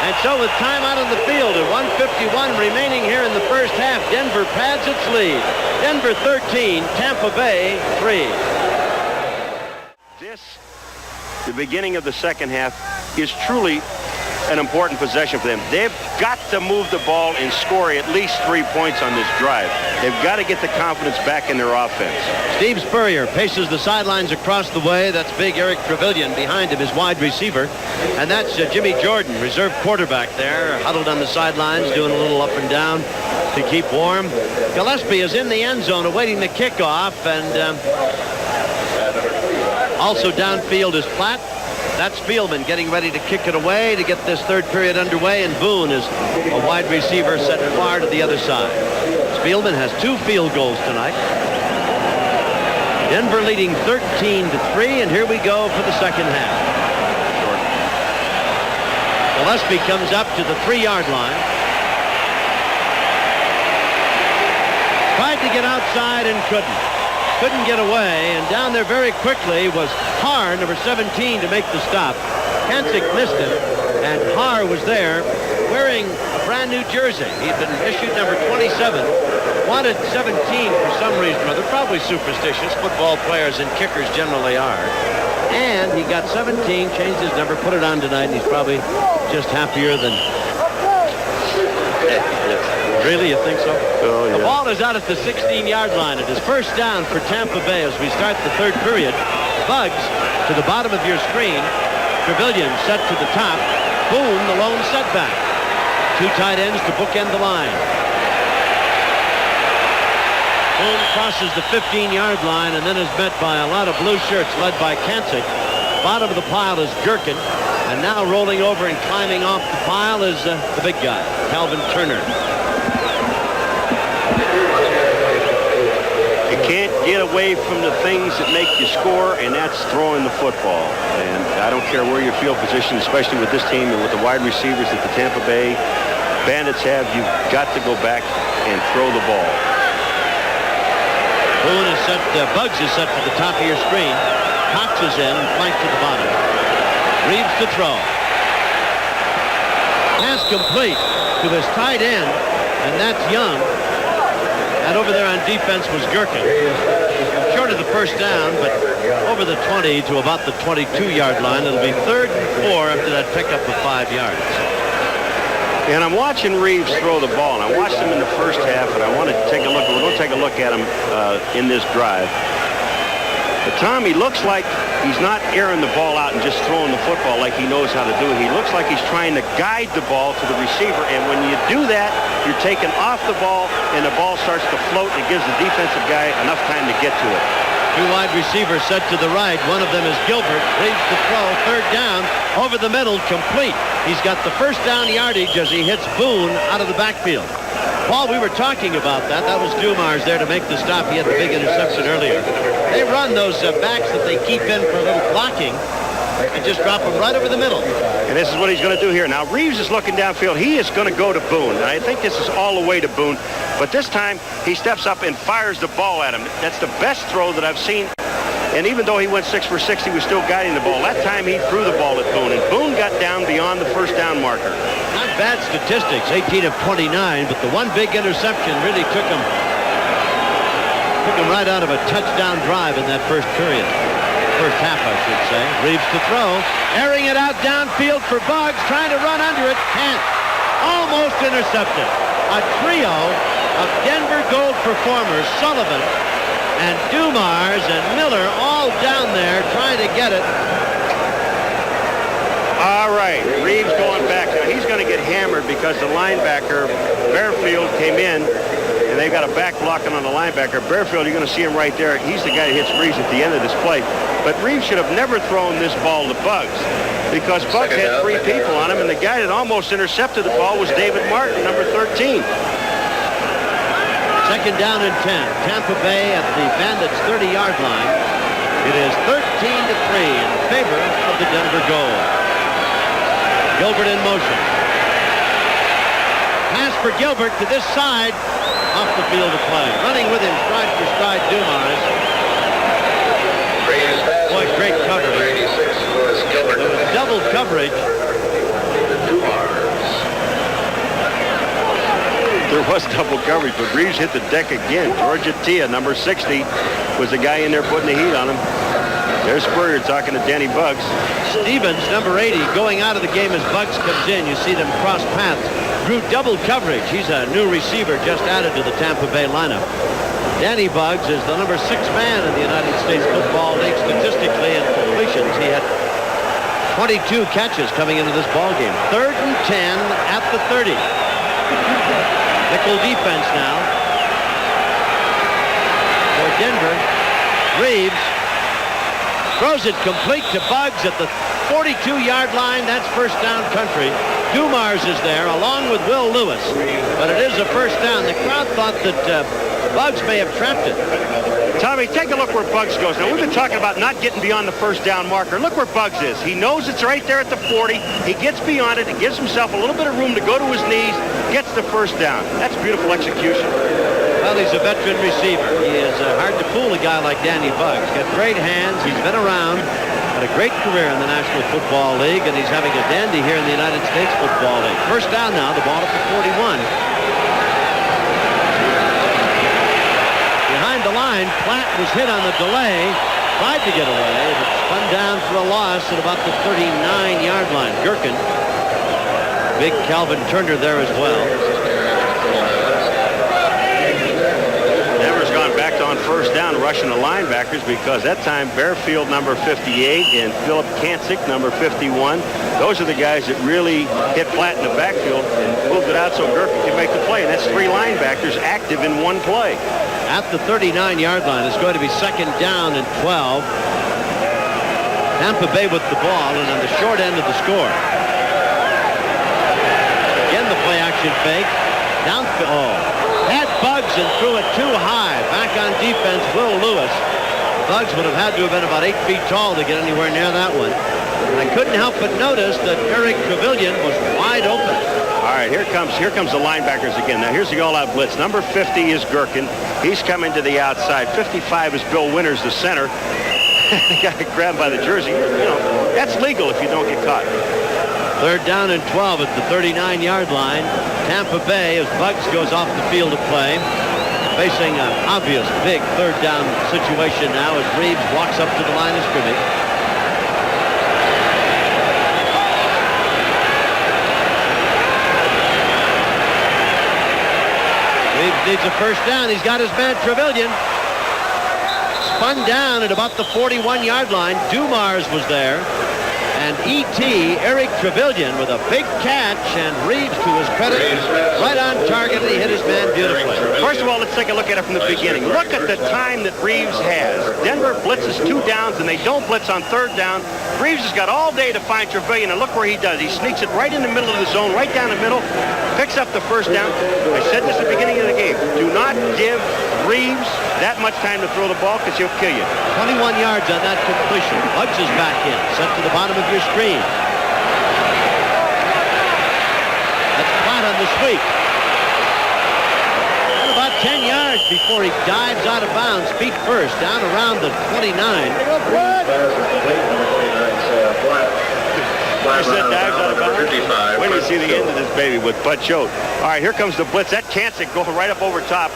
And so with time out on the field and 1:51 remaining here in the first half, Denver pads its lead. Denver 13, Tampa Bay 3. The beginning of the second half is truly an important possession for them. They've got to move the ball and score at least 3 points on this drive. They've got to get the confidence back in their offense. Steve Spurrier paces the sidelines across the way. That's big Eric Truvillion behind him, his wide receiver. And that's Jimmy Jordan, reserve quarterback there, huddled on the sidelines, doing a little up and down to keep warm. Gillespie is in the end zone awaiting the kickoff. And also downfield is Platt. That's Spielman getting ready to kick it away to get this third period underway, and Boone is a wide receiver set far to the other side. Spielman has 2 field goals tonight. Denver leading 13-3, and here we go for the second half. Gillespie comes up to the 3-yard line. Tried to get outside and couldn't get away, and down there very quickly was Haar, number 17, to make the stop. CANCIK missed it, and Haar was there wearing a brand new jersey. He'd been issued number 27, wanted 17 for some reason or other, probably superstitious. Football players and kickers generally are. And he got 17, changed his number, put it on tonight, and he's probably just happier than... Really, you think so? Oh, yeah. The ball is out at the 16-yard line. It is first down for Tampa Bay as we start the third period. Buggs to the bottom of your screen. Truvillion set to the top. Boone, the lone setback. 2 tight ends to bookend the line. Boone crosses the 15-yard line and then is met by a lot of blue shirts led by CANCIK. Bottom of the pile is GERKEN. And now rolling over and climbing off the pile is the big guy, Calvin Turner. You can't get away from the things that make you score, and that's throwing the football. And I don't care where your field position, especially with this team and with the wide receivers that the Tampa Bay Bandits have, you've got to go back and throw the ball. Boone is set, Buggs is set to the top of your screen. Cox is in, flanked to the bottom. Reaves to throw. Pass complete to his tight end, and that's Young. And over there on defense was GERKEN. Short of the first down, but over the 20 to about the 22-yard line. It'll be 3rd and 4 after that pickup of 5 yards. And I'm watching Reaves throw the ball, and I watched him in the first half, and I want to take a look. We're going to take a look at him in this drive. But Tom, he looks like he's not airing the ball out and just throwing the football like he knows how to do it. He looks like he's trying to guide the ball to the receiver, and when you do that, you're taken off the ball, and the ball starts to float, and it gives the defensive guy enough time to get to it. 2 wide receivers set to the right. One of them is Gilbert. Reaves to throw. 3rd down. Over the middle. Complete. He's got the first down yardage as he hits Boone out of the backfield. Paul, we were talking about that. That was Dumars there to make the stop. He had the big interception earlier. They run those backs that they keep in for a little blocking and just drop them right over the middle. And this is what he's going to do here. Now, Reaves is looking downfield. He is going to go to Boone. And I think this is all the way to Boone. But this time, he steps up and fires the ball at him. That's the best throw that I've seen And even though he went 6 for 6, he was still guiding the ball. That time he threw the ball at Boone, and Boone got down beyond the first down marker. Not bad statistics, 18 of 29, but the one big interception really took him right out of a touchdown drive in that first period. First half, I should say. Reaves to throw, airing it out downfield for Buggs, trying to run under it, can't. Almost intercepted. A trio of Denver Gold performers, Sullivan and Dumars and Miller, all down there trying to get it. All right, Reaves going back. Now he's going to get hammered because the linebacker, Bearfield, came in, and they've got a back blocking on the linebacker. Bearfield, you're going to see him right there. He's the guy that hits Reaves at the end of this play. But Reaves should have never thrown this ball to Buggs, because Buggs had 3 people on him, and the guy that almost intercepted the ball was David Martin, number 13. Second down and 10. Tampa Bay at the Bandits' 30-yard line. It is 13-3 in favor of the Denver Gold. Gilbert in motion. Pass for Gilbert to this side. Off the field of play. Running with him stride for stride, Dumars. Boy, great coverage. There was double coverage. There was double coverage, but Reaves hit the deck again. Georgia Tia, number 60, was the guy in there putting the heat on him. There's Spurrier talking to Danny Buggs. Stevens, number 80, going out of the game as Buggs comes in. You see them cross paths. Drew double coverage. He's a new receiver just added to the Tampa Bay lineup. Danny Buggs is the number 6 man in the United States Football League statistically in completions. He had 22 catches coming into this ball game. 3rd and 10 at the 30. Nickel defense now for Denver. Reaves throws it complete to Buggs at the 42-yard line. That's first down country. Dumars is there along with Will Lewis, but it is a first down. The crowd thought that Buggs may have trapped it. Tommy, take a look where Buggs goes. Now, we've been talking about not getting beyond the first down marker. Look where Buggs is. He knows it's right there at the 40. He gets beyond it. He gives himself a little bit of room to go to his knees, gets the first down. That's beautiful execution. Well, he's a veteran receiver. He is hard to fool a guy like Danny Buggs. Got great hands. He's been around. Had a great career in the National Football League, and he's having a dandy here in the United States Football League. First down now, the ball at the 41. Behind the line, Platt was hit on the delay, tried to get away, but spun down for a loss at about the 39-yard line. GERKEN, big Calvin Turner there as well. Denver's gone back to on first down rushing the linebackers, because that time Bearfield, number 58, and PHILLIP CANCIK, number 51. Those are the guys that really hit flat in the backfield and moved it out so GERKEN could make the play. And that's 3 linebackers active in one play. At the 39-yard line, it's going to be second down and 12. Tampa Bay with the ball and on the short end of the score. Again, the play action fake. Had Buggs and threw it too high. Back on defense, Will Lewis. Buggs would have had to have been about 8 feet tall to get anywhere near that one. And I couldn't help but notice that Eric Truvillion was wide open. All right, here comes the linebackers again. Now here's the all-out blitz. Number 50 is GERKEN. He's coming to the outside. 55 is Bill Winters, the center. Got grabbed by the jersey. You know, that's legal if you don't get caught. Third down and 12 at the 39-yard line. Tampa Bay, as Buggs goes off the field of play, facing an obvious big third down situation now as Reaves walks up to the line of scrimmage. Reaves needs a first down. He's got his man Truvillion. Spun down at about the 41-yard line. Dumars was there. And E.T. Eric Truvillion with a big catch, and Reaves, to his credit, right on target. He hit his man beautifully. First of all, let's take a look at it from the beginning. Look at the time that Reaves has. Denver blitzes 2 downs, and they don't blitz on third down. Reaves has got all day to find Truvillion, and look where he does. He sneaks it right in the middle of the zone, right down the middle, picks up the first down. I said this at the beginning of the game. Do not give Reaves that much time to throw the ball, because he'll kill you. 21 yards on that completion. Buggs is back in, set to the bottom of your screen. That's Platt on the sweep. And about 10 yards yards before he dives out of bounds, feet first, down around the 29. I said dives out of bounds. When you see the end of this baby with Bud Choate. All right, here comes the blitz. That CANCIK going right up over top.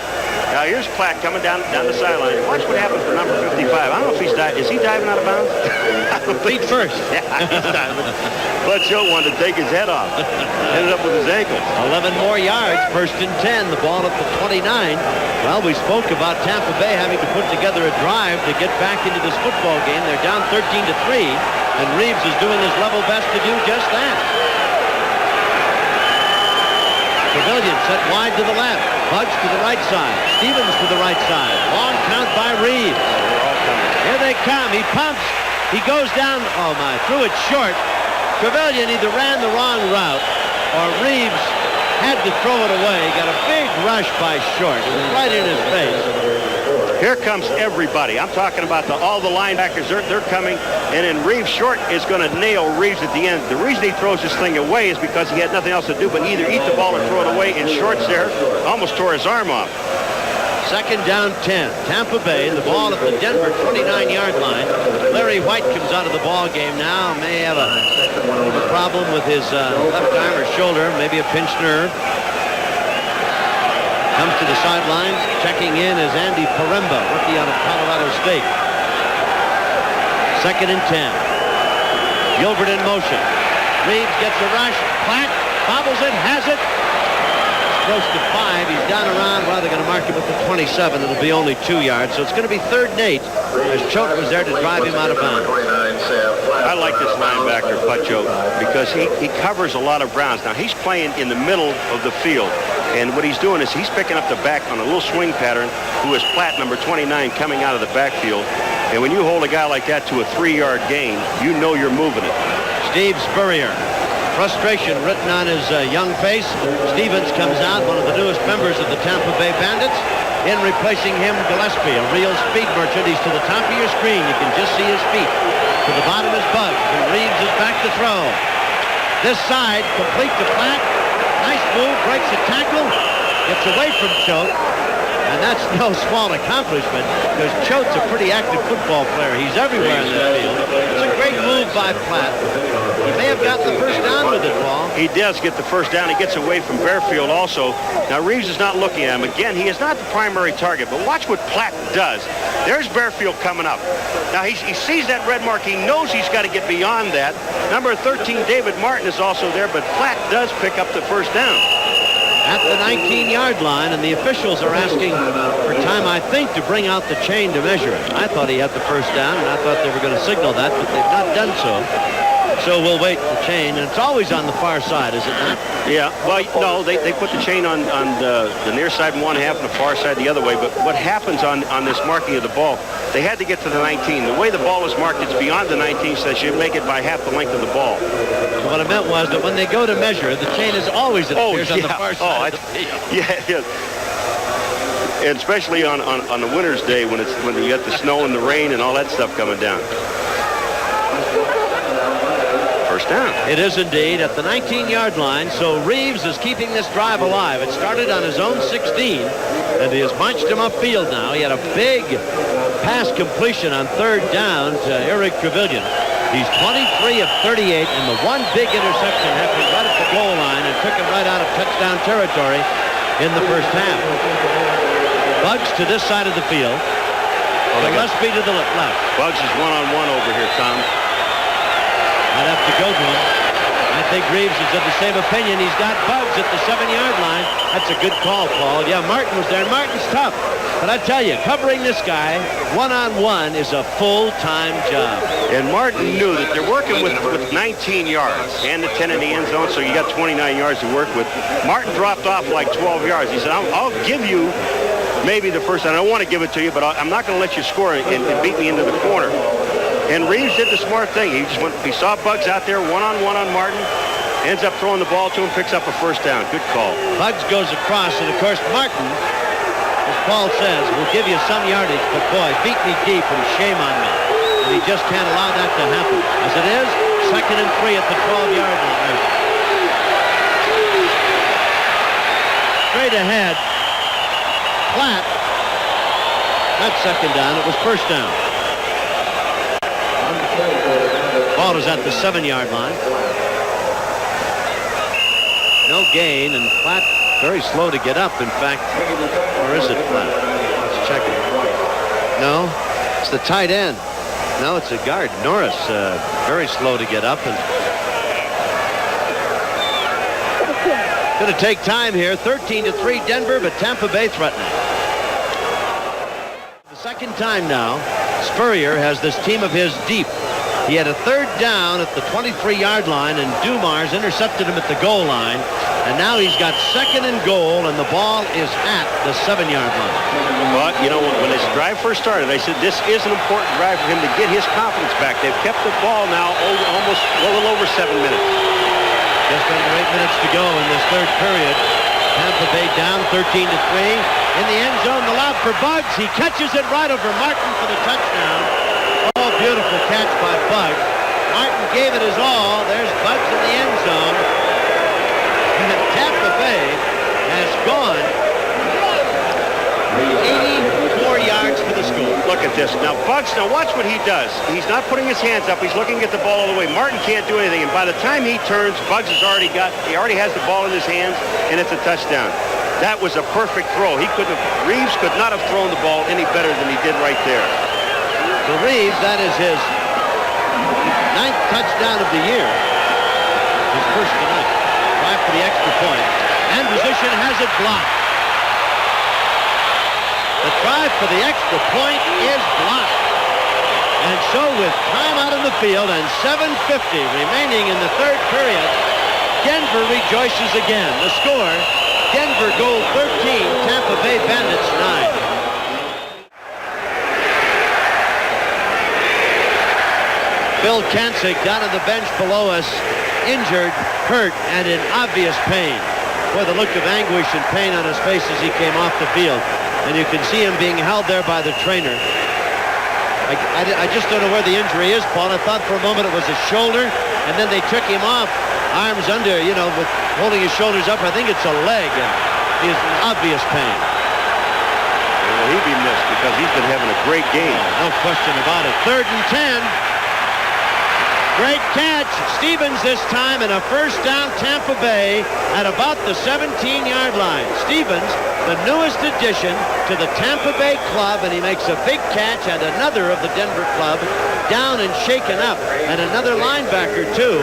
Now here's Platt coming down the sideline. Watch what happens for number 55. I don't know if he's diving. Is he diving out of bounds? Feet first. Yeah, he's diving. Bud Choate wanted to take his head off. Ended up with his ankle. 11 more yards, first and 10. The ball at the 29. Well, we spoke about Tampa Bay having to put together a drive to get back into this football game. They're down 13-3, and Reaves is doing his level best to do just that. Truvillion set wide to the left. Buggs to the right side. Stevens to the right side. Long count by Reaves. Here they come. He pumps. He goes down. Oh, my. Threw it short. Truvillion either ran the wrong route or Reaves had to throw it away. Got a big rush by Short. It was right in his face. Here comes everybody. I'm talking about all the linebackers. They're coming, and then Reaves Short is going to nail Reaves at the end. The reason he throws this thing away is because he had nothing else to do but either eat the ball or throw it away, and Short's there almost tore his arm off. Second down 10. Tampa Bay, the ball at the Denver 29-yard line. Larry White comes out of the ball game now. May have a problem with his left arm or shoulder, maybe a pinched nerve. Comes to the sidelines. Checking in is Andy Poremba, rookie out of Colorado State. Second and 10. Gilbert in motion. Reaves gets a rush. Platt bobbles it, has it. Close to 5. He's down around. Well, they're going to mark him at the 27. It'll be only 2 yards. So it's going to be 3rd and 8 as Choate was there to drive him out of bounds. I like this linebacker, Bud Choate, because he covers a lot of grounds. Now, he's playing in the middle of the field. And what he's doing is he's picking up the back on a little swing pattern, who is Platt, number 29, coming out of the backfield. And when you hold a guy like that to a 3-yard gain, you know you're moving it. Steve Spurrier. Frustration written on his young face. Stevens comes out, one of the newest members of the Tampa Bay Bandits. In replacing him, Gillespie, a real speed merchant. He's to the top of your screen. You can just see his feet. To the bottom is Buggs, and Reaves is back to throw. This side, complete to Platt. Nice move, breaks a tackle, gets away from Choate. And that's no small accomplishment because Choate's a pretty active football player. He's everywhere in the field. It's a great move by Platt. He may have got the first down with it, Paul. He does get the first down. He gets away from Bearfield also. Now, Reaves is not looking at him. Again, he is not the primary target, but watch what Platt does. There's Bearfield coming up. Now, he sees that red mark. He knows he's got to get beyond that. Number 13, David Martin, is also there, but Platt does pick up the first down. At the 19-yard line, and the officials are asking for time, I think, to bring out the chain to measure it. I thought he had the first down, and I thought they were going to signal that, but they've not done so. So we'll wait for the chain, and it's always on the far side, is it not? Yeah, well, no, they put the chain on the near side one half and the far side the other way, but what happens on this marking of the ball, they had to get to the 19. The way the ball is marked, it's beyond the 19, so they should make it by half the length of the ball. So what I meant was that when they go to measure, the chain is always, it appears, on the far side of the field. Yeah. And especially on the winter's day when you got the snow and the rain and all that stuff coming down. First down. It is indeed at the 19-yard line, so Reaves is keeping this drive alive. It started on his own 16, and he has marched him upfield now. He had a big pass completion on 3rd down to Eric Truvillion. He's 23 of 38, and the one big interception happened right at the goal line and took him right out of touchdown territory in the first half. Buggs to this side of the field. Gillespie to the left. Buggs is one-on-one over here, Tom. I'd have to go to him. I think Reaves is of the same opinion. He's got Buggs at the 7-yard line. That's a good call, Paul. Yeah, Martin was there. Martin's tough. But I tell you, covering this guy one-on-one is a full-time job. And Martin knew that they're working with 19 yards and the 10 in the end zone, so you got 29 yards to work with. Martin dropped off like 12 yards. He said, I'll give you maybe the first down. I don't want to give it to you, but I'm not going to let you score and beat me into the corner. And Reaves did the smart thing. He saw Buggs out there one-on-one on Martin, ends up throwing the ball to him, picks up a first down. Good call. Buggs goes across, and of course Martin, as Paul says, will give you some yardage, but boy, beat me deep and shame on me. And he just can't allow that to happen. As it is, 2nd and 3 at the 12-yard line. Straight ahead, Platt Not second down, it was first down. Ball is at the 7-yard line. No gain, and Platt very slow to get up. In fact, or is it Platt? Let's check it. No, it's the tight end. No, it's a guard. Norris, very slow to get up. And going to take time here. 13-3 Denver, but Tampa Bay threatening. The second time now, Spurrier has this team of his deep. He had a third down at the 23-yard line, and Dumars intercepted him at the goal line. And now he's got second and goal, and the ball is at the 7-yard line. But, you know, when this drive first started, I said this is an important drive for him to get his confidence back. They've kept the ball now almost a little over 7 minutes. Just under 8 minutes to go in this third period. Tampa Bay down 13-3. In the end zone, the lob for Buggs. He catches it right over Martin for the touchdown. Oh, beautiful catch by Buggs. Martin gave it his all. There's Buggs in the end zone. And Tampa Bay has gone 84 yards for the score. Look at this. Now, Buggs, now watch what he does. He's not putting his hands up. He's looking at the ball all the way. Martin can't do anything. And by the time he turns, Buggs has already has the ball in his hands, and it's a touchdown. That was a perfect throw. Reaves could not have thrown the ball any better than he did right there. For Reaves, that is his 9th touchdown of the year. His first tonight. Try for the extra point. And position has it blocked. The try for the extra point is blocked. And so with time out on the field and 7:50 remaining in the third period, Denver rejoices again. The score, Denver goal 13, Tampa Bay Bandits 9. Bill CANCIK down on the bench below us, injured, hurt, and in obvious pain. Boy, the look of anguish and pain on his face as he came off the field. And you can see him being held there by the trainer. I just don't know where the injury is, Paul. I thought for a moment it was his shoulder, and then they took him off, arms under, you know, with holding his shoulders up. I think it's a leg, and he's in obvious pain. Well, he'd be missed because he's been having a great game. No question about it. 3rd and 10. Great catch. Stevens this time, and a first down Tampa Bay at about the 17-yard line. Stevens, the newest addition to the Tampa Bay club, and he makes a big catch, and another of the Denver club down and shaken up, and another linebacker too.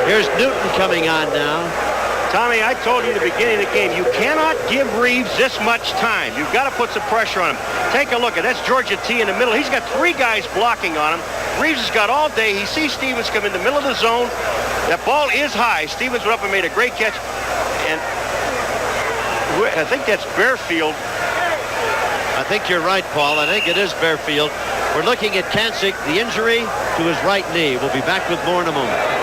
Here's Newton coming on now. Tommy, I told you at the beginning of the game, you cannot give Reaves this much time. You've got to put some pressure on him. Take a look at that's Georgia T in the middle. He's got 3 guys blocking on him. Reaves has got all day. He sees Stevens come in the middle of the zone. That ball is high. Stevens went up and made a great catch. And I think that's Bearfield. I think you're right, Paul. I think it is Bearfield. We're looking at CANCIK, the injury to his right knee. We'll be back with more in a moment.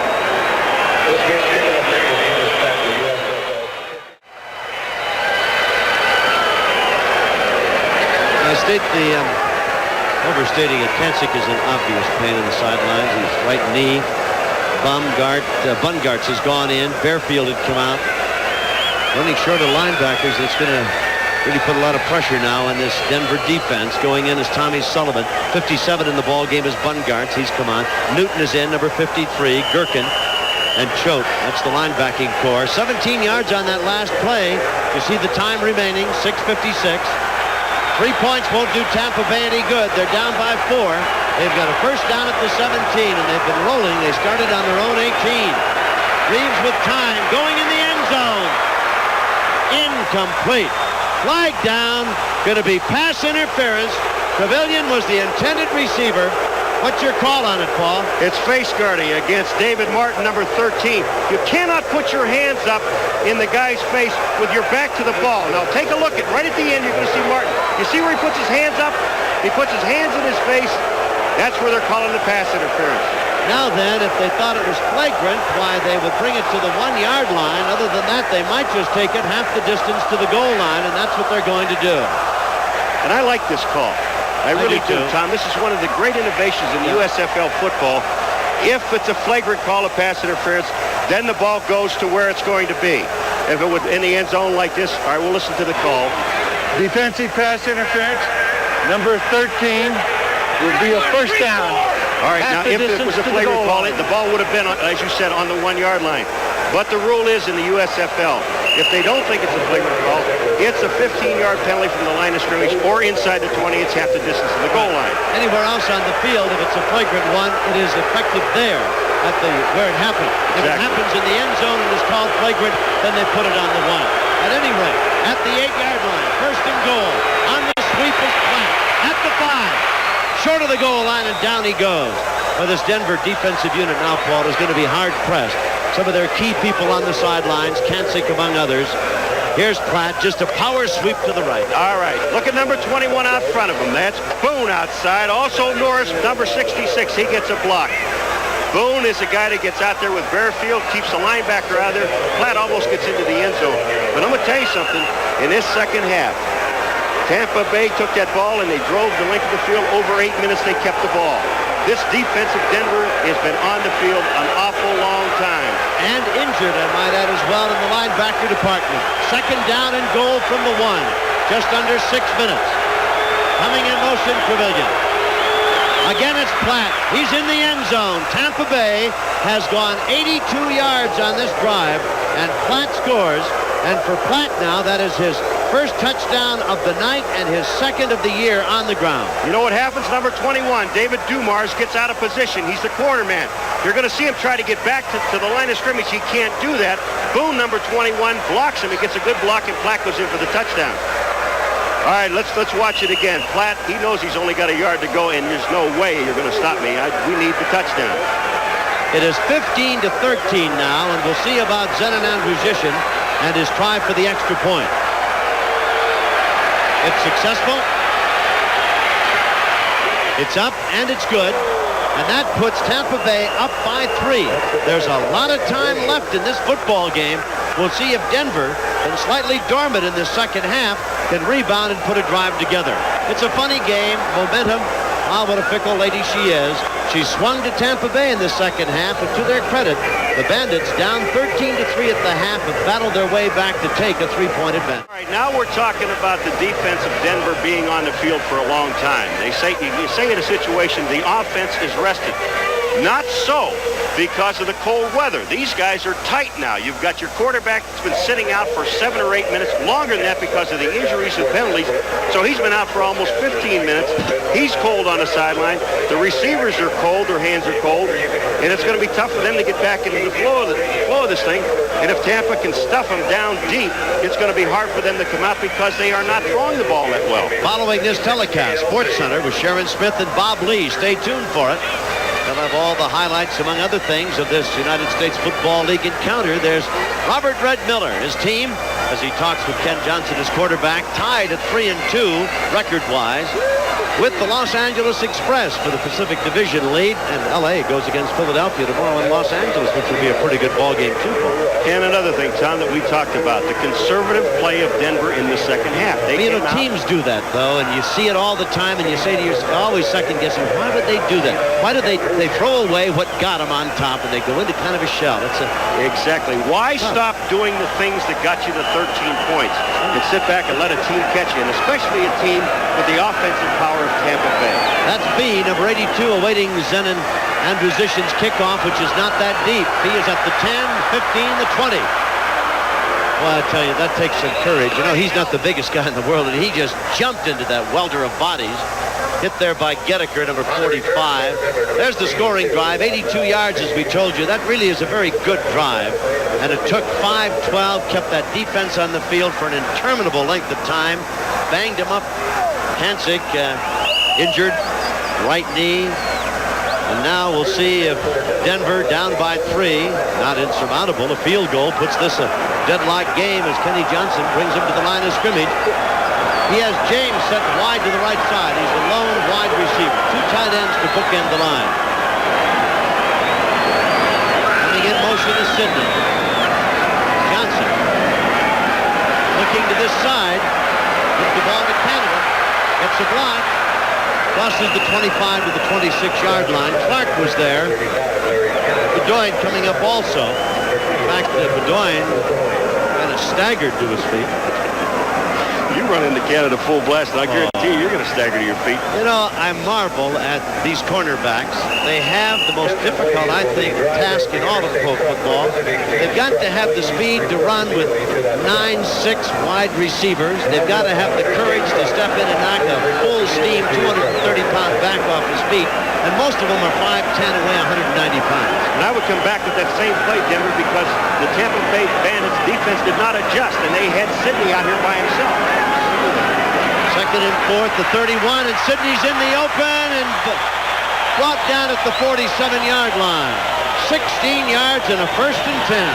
Overstating it, CANCIK is in obvious pain on the sidelines. His right knee. Bungartz has gone in. Bearfield had come out. Running short of linebackers. It's going to really put a lot of pressure now on this Denver defense. Going in is Tommy Sullivan. 57 in the ball game is Bungartz. He's come on. Newton is in, number 53. GERKEN and Choate. That's the linebacking core. 17 yards on that last play. You see the time remaining, 6:56. 3 points won't do Tampa Bay any good. They're down by 4. They've got a first down at the 17, and they've been rolling. They started on their own 18. Reaves with time, going in the end zone. Incomplete. Flag down. Going to be pass interference. Truvillion was the intended receiver. What's your call on it, Paul? It's face guarding against David Martin, number 13. You cannot put your hands up in the guy's face with your back to the ball. Now take a look at right at the end. You're going to see Martin. You see where he puts his hands up? He puts his hands in his face. That's where they're calling the pass interference. Now then, if they thought it was flagrant, why they would bring it to the 1-yard line. Other than that, they might just take it half the distance to the goal line, and that's what they're going to do. And I like this call. I really do, Tom. This is one of the great innovations in USFL football. If it's a flagrant call of pass interference, then the ball goes to where it's going to be. if it was in the end zone like this. All right, we'll listen to the call. Defensive pass interference. Number 13 will be a first down. All right, now if it was a play recall, the ball would have been, as you said, on the 1-yard line. But the rule is in the USFL, if they don't think it's a flagrant call, it's a 15-yard penalty from the line of scrimmage or inside the 20. It's half the distance to the goal line. Anywhere else on the field, if it's a flagrant one, it is effective there at where it happened. If it happens in the end zone and is called flagrant, then they put it on the 1. At any rate, at the 8-yard line, first and goal. On the sweep is Platt. At the 5. Short of the goal line, and down he goes. Well, this Denver defensive unit now, Paul, is going to be hard-pressed. Some of their key people on the sidelines, CANCIK among others. Here's Platt, just a power sweep to the right. All right, look at number 21 out front of him. That's Boone outside. Also Norris, number 66, he gets a block. Boone is the guy that gets out there with Bearfield, keeps the linebacker out there. Platt almost gets into the end zone. But I'm going to tell you something. In this second half, Tampa Bay took that ball and they drove the length of the field. Over 8 minutes, they kept the ball. This defensive Denver has been on the field an awful long time. And injured, I might add, as well in the linebacker department. Second down and goal from the 1. Just under 6 minutes. Coming in motion, Truvillion. Again, it's Platt. He's in the end zone. Tampa Bay has gone 82 yards on this drive, and Platt scores. And for Platt now, that is his first touchdown of the night and his second of the year on the ground. You know what happens? Number 21, David Dumars, gets out of position. He's the corner man. You're going to see him try to get back to the line of scrimmage. He can't do that. Boone, number 21, blocks him. He gets a good block, and Platt goes in for the touchdown. All right, let's watch it again. Platt, he knows he's only got a yard to go, and there's no way you're going to stop me. We need the touchdown. It is 15-13 now, and we'll see about Zenon Andrushishin and his try for the extra point. It's successful. It's up, and it's good. And that puts Tampa Bay up by 3. There's a lot of time left in this football game. We'll see if Denver, been slightly dormant in the second half, can rebound and put a drive together. It's a funny game. Momentum. Ah, what a fickle lady she is. She swung to Tampa Bay in the second half, and to their credit, the Bandits, down 13-3 at the half, have battled their way back to take a 3-point advantage. All right, now we're talking about the defense of Denver being on the field for a long time. You say in a situation, the offense is rested. Not so, because of the cold weather. These guys are tight now. You've got your quarterback that's been sitting out for 7 or 8 minutes, longer than that because of the injuries and penalties. So he's been out for almost 15 minutes. He's cold on the sideline. The receivers are cold. Their hands are cold. And it's going to be tough for them to get back into the flow of this thing. And if Tampa can stuff them down deep, it's going to be hard for them to come out because they are not throwing the ball that well. Following this telecast, Sports Center with Sharon Smith and Bob Lee. Stay tuned for it. They'll have all the highlights, among other things, of this United States Football League encounter. There's Robert Red Miller, his team, as he talks with Ken Johnson, his quarterback, tied at 3-2 record-wise with the Los Angeles Express for the Pacific Division lead. And L.A. goes against Philadelphia tomorrow in Los Angeles, which will be a pretty good ball game, too, Paul. And another thing, Tom, that we talked about, the conservative play of Denver in the second half. Teams do that, though, and you see it all the time, and you say to yourself, always second-guessing, why would they do that? Why do they throw away what got them on top, and they go into kind of a shell? Exactly. Why stop doing the things that got you to 13 points and sit back and let a team catch you, and especially a team with the offensive power of Tampa Bay? That's B, number 82, awaiting Zenon Andrushishin's kickoff, which is not that deep. B is at the 10, 15, the 20. Well, I tell you, that takes some courage. You know, he's not the biggest guy in the world, and he just jumped into that welter of bodies. Hit there by Gedeker, number 45. There's the scoring drive, 82 yards, as we told you. That really is a very good drive. And it took 5-12, kept that defense on the field for an interminable length of time. Banged him up. CANCIK injured, right knee. And now we'll see if Denver, down by 3, not insurmountable. A field goal puts this a deadlock game as Kenny Johnson brings him to the line of scrimmage. He has James set wide to the right side. He's a lone wide receiver. 2 tight ends to bookend the line. Coming in motion is Sidney. Johnson looking to this side. Gives the ball to Canada. Gets a block. Crosses the 25 to the 26-yard line. Clark was there. Bedoyne coming up also. In fact, Bedoyne kind of staggered to his feet. You run into Canada full blast, and I guarantee you're going to stagger to your feet. You know, I marvel at these cornerbacks. They have the most difficult, I think, task in all of pro football. They've got to have the speed to run with 9-6 wide receivers. They've got to have the courage to step in and knock a full steam 230-pound back off his feet. And most of them are 5'10" and weigh 190 pounds. And I would come back with that same play, Denver, because the Tampa Bay Bandits defense did not adjust, and they had Sidney out here by himself. Second and fourth, the 31, and Sidney's in the open and brought down at the 47-yard line. 16 yards and a 1st and 10.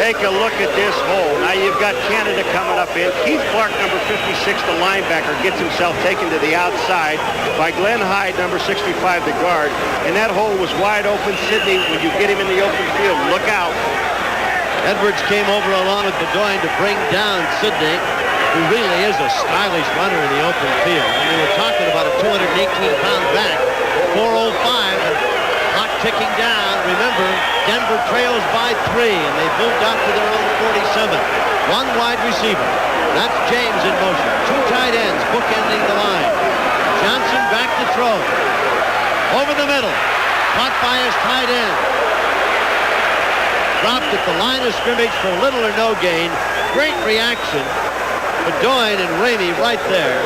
Take a look at this hole. Now you've got Canada coming up in. Keith Clark, number 56, the linebacker, gets himself taken to the outside by Glenn Hyde, number 65, the guard. And that hole was wide open. Sidney, when you get him in the open field, look out. Edwards came over along with DUYNE to bring down Sidney, who really is a stylish runner in the open field. And we were talking about a 218-pound back, 405, and clock ticking down. Remember, Denver trails by 3, and they've moved out to their own 47. One wide receiver. That's James in motion. 2 tight ends bookending the line. Johnson back to throw. Over the middle. Caught by his tight end. Dropped at the line of scrimmage for little or no gain. Great reaction. But DUYNE and Ramey right there.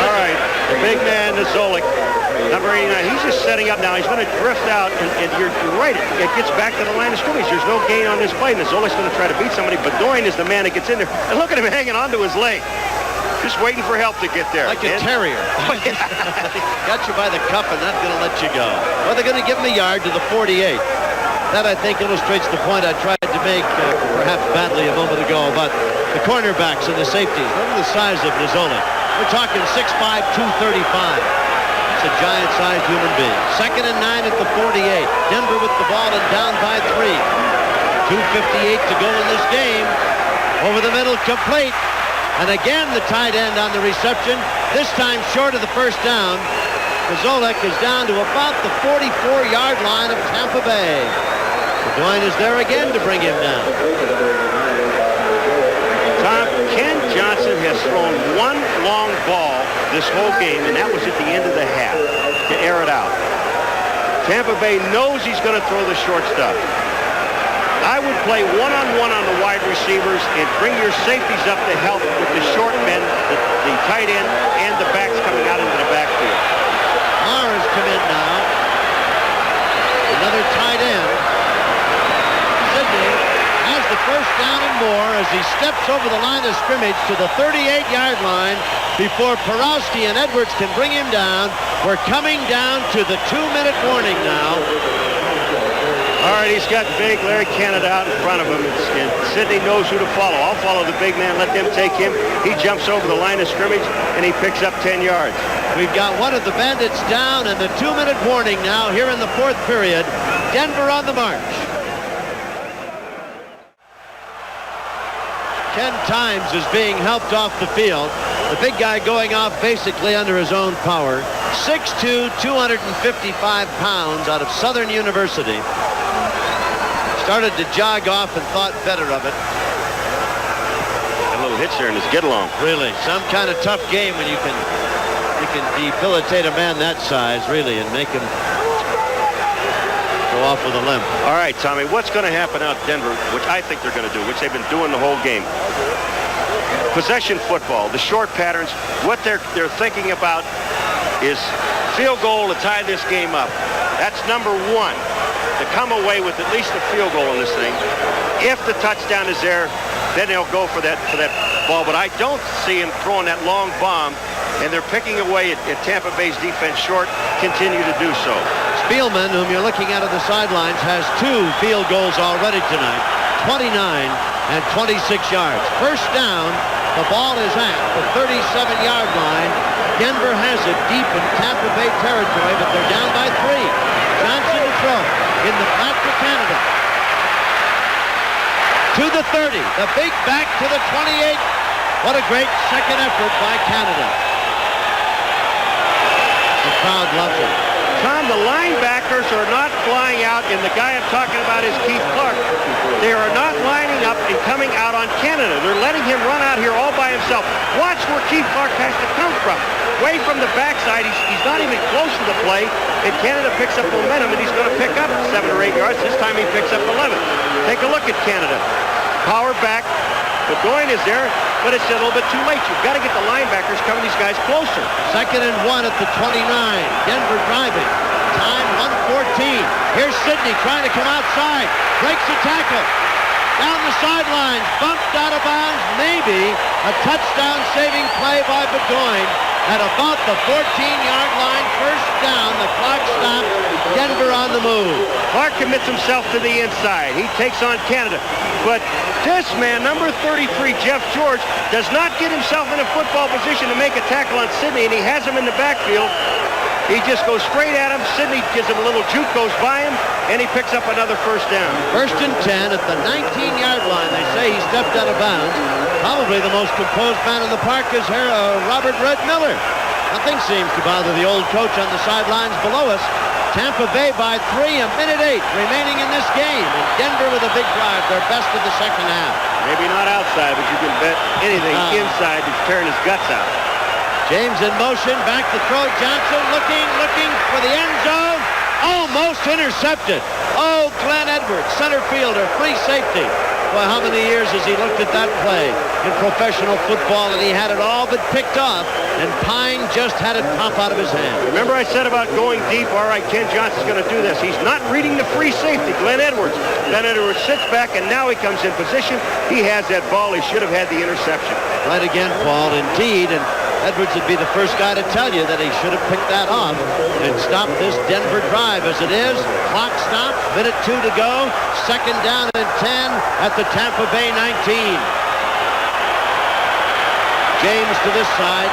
All right, the big man, NIZIOLEK, number 89. He's just setting up now. He's going to drift out, and you're right. It gets back to the line of scrimmage. There's no gain on this play. NIZIOLEK's going to try to beat somebody, but DUYNE is the man that gets in there. And look at him hanging onto his leg. Just waiting for help to get there. Like a terrier. Oh, yeah. Got you by the cuff and not going to let you go. Well, they're going to give him a yard to the 48. That, I think, illustrates the point I tried to make, perhaps badly a moment ago, about the cornerbacks and the safeties. Look at the size of NIZIOLEK. We're talking 6'5", 235. It's a giant-sized human being. 2nd and 9 at the 48. Denver with the ball and down by 3. 2:58 to go in this game. Over the middle, complete. And again, the tight end on the reception, this time short of the 1st down. NIZIOLEK is down to about the 44-yard line of Tampa Bay. DUYNE is there again to bring him down. Tom, Ken Johnson has thrown one long ball this whole game, and that was at the end of the half to air it out. Tampa Bay knows he's going to throw the short stuff. I would play one-on-one on the wide receivers and bring your safeties up to help with the short men, the tight end, and the backs coming out into the backfield. Mars come in now. Another tight end. Sidney has the 1st down and more as he steps over the line of scrimmage to the 38-yard line before Porowski and Edwards can bring him down. We're coming down to the 2-minute warning now. All right, he's got big Larry Canada out in front of him, and Sidney knows who to follow. I'll follow the big man, let them take him. He jumps over the line of scrimmage, and he picks up 10 yards. We've got one of the Bandits down, and the 2-minute warning now here in the 4th period. Denver on the march. 10 times is being helped off the field. The big guy going off basically under his own power. 6'2", 255 pounds out of Southern University. Started to jog off and thought better of it. A little hitch there in his get-along. Really, some kind of tough game when you can debilitate a man that size, really, and make him go off with a limp. All right, Tommy, what's going to happen out in Denver, which I think they're going to do, which they've been doing the whole game? Possession football, the short patterns, what they're thinking about is field goal to tie this game up. That's number 1, to come away with at least a field goal in this thing. If the touchdown is there, then they'll go for that ball. But I don't see him throwing that long bomb, and they're picking away at Tampa Bay's defense short, continue to do so. Spielman, whom you're looking at on the sidelines, has 2 field goals already tonight, 29 and 26 yards. 1st down, the ball is at the 37-yard line. Denver has it deep in Tampa Bay territory, but they're down by 3. Johnson to throw in the flat for Canada. To the 30, the big back to the 28. What a great second effort by Canada. The crowd loves it. Tom, the linebackers are not flying out, and the guy I'm talking about is Keith Clark. They are not lining up and coming out on Canada. They're letting him run out here all by himself. Watch where Keith Clark has to come from. Way from the backside, he's not even close to the play, and Canada picks up momentum, and he's going to pick up 7 or 8 yards. This time he picks up 11. Take a look at Canada. Power back. The DUYNE is there, but it's a little bit too late. You've got to get the linebackers coming these guys closer. 2nd and 1 at the 29. Denver driving. Time 1:14. Here's Sidney trying to come outside. Breaks the tackle. Down the sidelines. Bumped out of bounds. Maybe a touchdown saving play by DUYNE. At about the 14-yard line, first down. The clock stops. Denver on the move. Clark commits himself to the inside. He takes on Canada. But this man, number 33, Jeff George, does not get himself in a football position to make a tackle on Sidney, and he has him in the backfield. He just goes straight at him. Sidney gives him a little juke, goes by him, and he picks up another first down. 1st and 10 at the 19-yard line. They say he stepped out of bounds. Probably the most composed man in the park is Robert Red Miller. Nothing seems to bother the old coach on the sidelines below us. Tampa Bay by 3, a minute 8 remaining in this game. And Denver with a big drive, their best of the second half. Maybe not outside, but you can bet anything inside. He's tearing his guts out. James in motion, back to throw. Johnson looking for the end zone. Almost intercepted. Oh, Glenn Edwards, center fielder, free safety. Well, how many years has he looked at that play in professional football, and he had it all but picked off, and Pine just had it pop out of his hand. Remember I said about going deep? All right, Ken Johnson's going to do this. He's not reading the free safety, Glenn Edwards. Glenn Edwards sits back, and now he comes in position. He has that ball. He should have had the interception. Right again, Paul, indeed, and Edwards would be the first guy to tell you that he should have picked that off and stopped this Denver drive. As it is, clock stopped, minute 2 to go, 2nd down and 10 at the Tampa Bay 19. James to this side.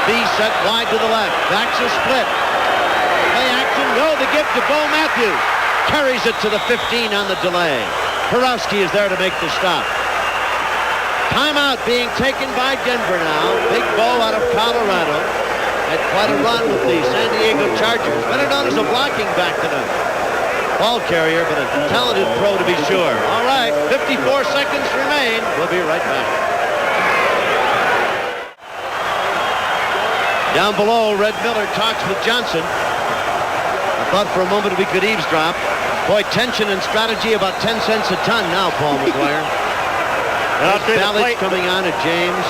B set wide to the left. Backs a split. Play action. No, the give to Bo Matthews. Carries it to the 15 on the delay. Horowski is there to make the stop. Timeout being taken by Denver now. Big Bo out of Colorado. Had quite a run with the San Diego Chargers. Better known as a blocking back tonight. Ball carrier, but a talented pro to be sure. All right, 54 seconds remain. We'll be right back. Down below, Red Miller talks with Johnson. I thought for a moment we could eavesdrop. Boy, tension and strategy about 10 cents a ton now, Paul McGuire. Ballard's coming on at James.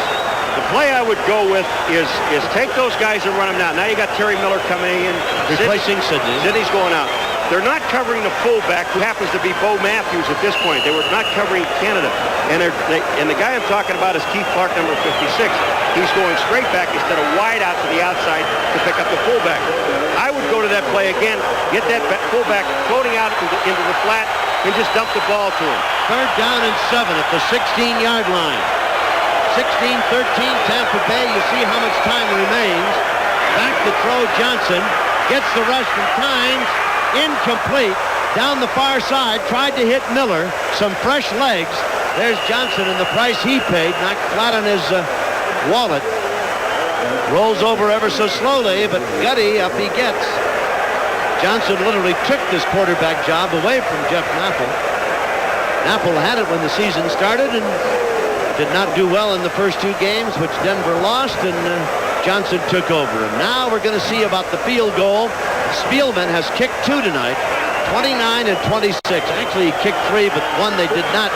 The play I would go with is take those guys and run them down. Now you got Terry Miller coming in. Replacing Sidney. Sidney's going out. They're not covering the fullback, who happens to be Bo Matthews at this point. They were not covering Canada. And the guy I'm talking about is Keith Clark, number 56. He's going straight back instead of wide out to the outside to pick up the fullback. I would go to that play again, get that fullback floating out into the flat, and just dump the ball to him. 3rd down and 7 at the 16-yard line. 16-13 Tampa Bay. You see how much time remains. Back to throw. Johnson gets the rush from Tynes. Incomplete. Down the far side. Tried to hit Miller. Some fresh legs. There's Johnson, and the price he paid knocked flat on his wallet. Rolls over ever so slowly, but Gutty up he gets. Johnson literally took this quarterback job away from Jeff Knapple. Knapple had it when the season started and did not do well in the first 2 games, which Denver lost, and Johnson took over. And now we're going to see about the field goal. Spielman has kicked 2 tonight, 29 and 26. Actually, he kicked 3, but one they did not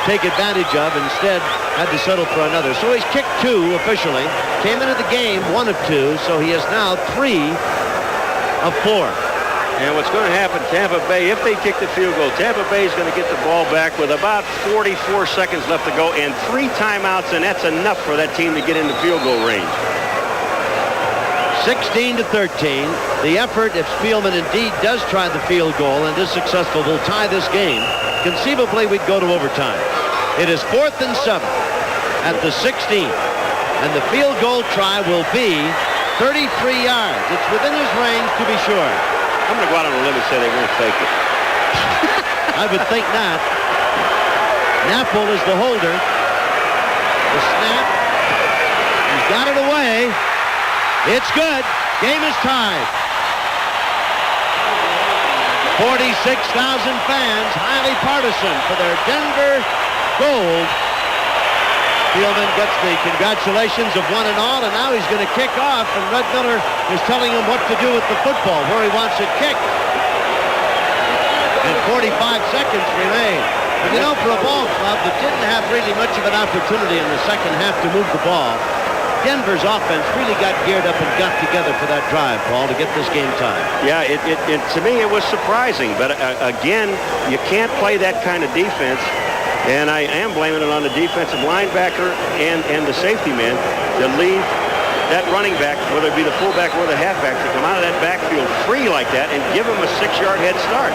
take advantage of. Instead, had to settle for another. So he's kicked 2 officially. Came into the game 1 of 2, so he is now 3 of 4. And what's going to happen, Tampa Bay, if they kick the field goal, Tampa Bay is going to get the ball back with about 44 seconds left to go and 3 timeouts, and that's enough for that team to get into field goal range. 16-13. The effort, if Spielman indeed does try the field goal and is successful, will tie this game. Conceivably, we'd go to overtime. It is 4th and 7 at the 16. And the field goal try will be 33 yards. It's within his range, to be sure. I'm going to go out on a limb and say they won't fake it. I would think not. Knapple is the holder. The snap. He's got it away. It's good. Game is tied. 46,000 fans, highly partisan for their Denver gold. Spielman gets the congratulations of one and all, and now he's going to kick off, and Red Miller is telling him what to do with the football, where he wants it kicked. And 45 seconds remain. But you know, for a ball club that didn't have really much of an opportunity in the second half to move the ball, Denver's offense really got geared up and got together for that drive, Paul, to get this game tied. Yeah, to me it was surprising, but again, you can't play that kind of defense. And I am blaming it on the defensive linebacker and the safety man to leave that running back, whether it be the fullback or the halfback, to come out of that backfield free like that and give him a 6-yard head start.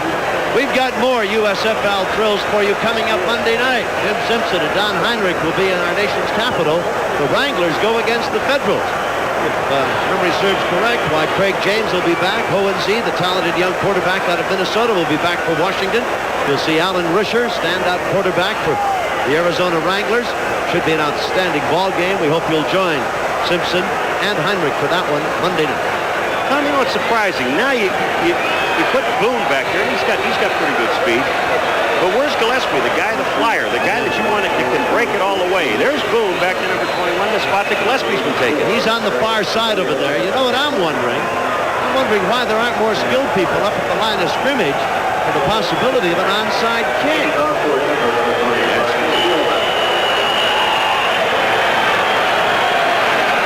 We've got more USFL thrills for you coming up Monday night. Jim Simpson and Don Heinrich will be in our nation's capital. The Wranglers go against the Federals. If memory serves correct, why Craig James will be back. Hohen Z, the talented young quarterback out of Minnesota, will be back for Washington. You'll see Alan Risher, standout quarterback for the Arizona Wranglers. Should be an outstanding ball game. We hope you'll join Simpson and Heinrich for that one Monday night. Tom, you know what's surprising? Now you put Boone back there, and he's got pretty good speed. But where's Gillespie, the guy, the flyer, the guy that you want to can break it all the way? There's Boone back to number 21, the spot that Gillespie's been taking. He's on the far side over there. You know what I'm wondering? I'm wondering why there aren't more skilled people up at the line of scrimmage for the possibility of an onside kick.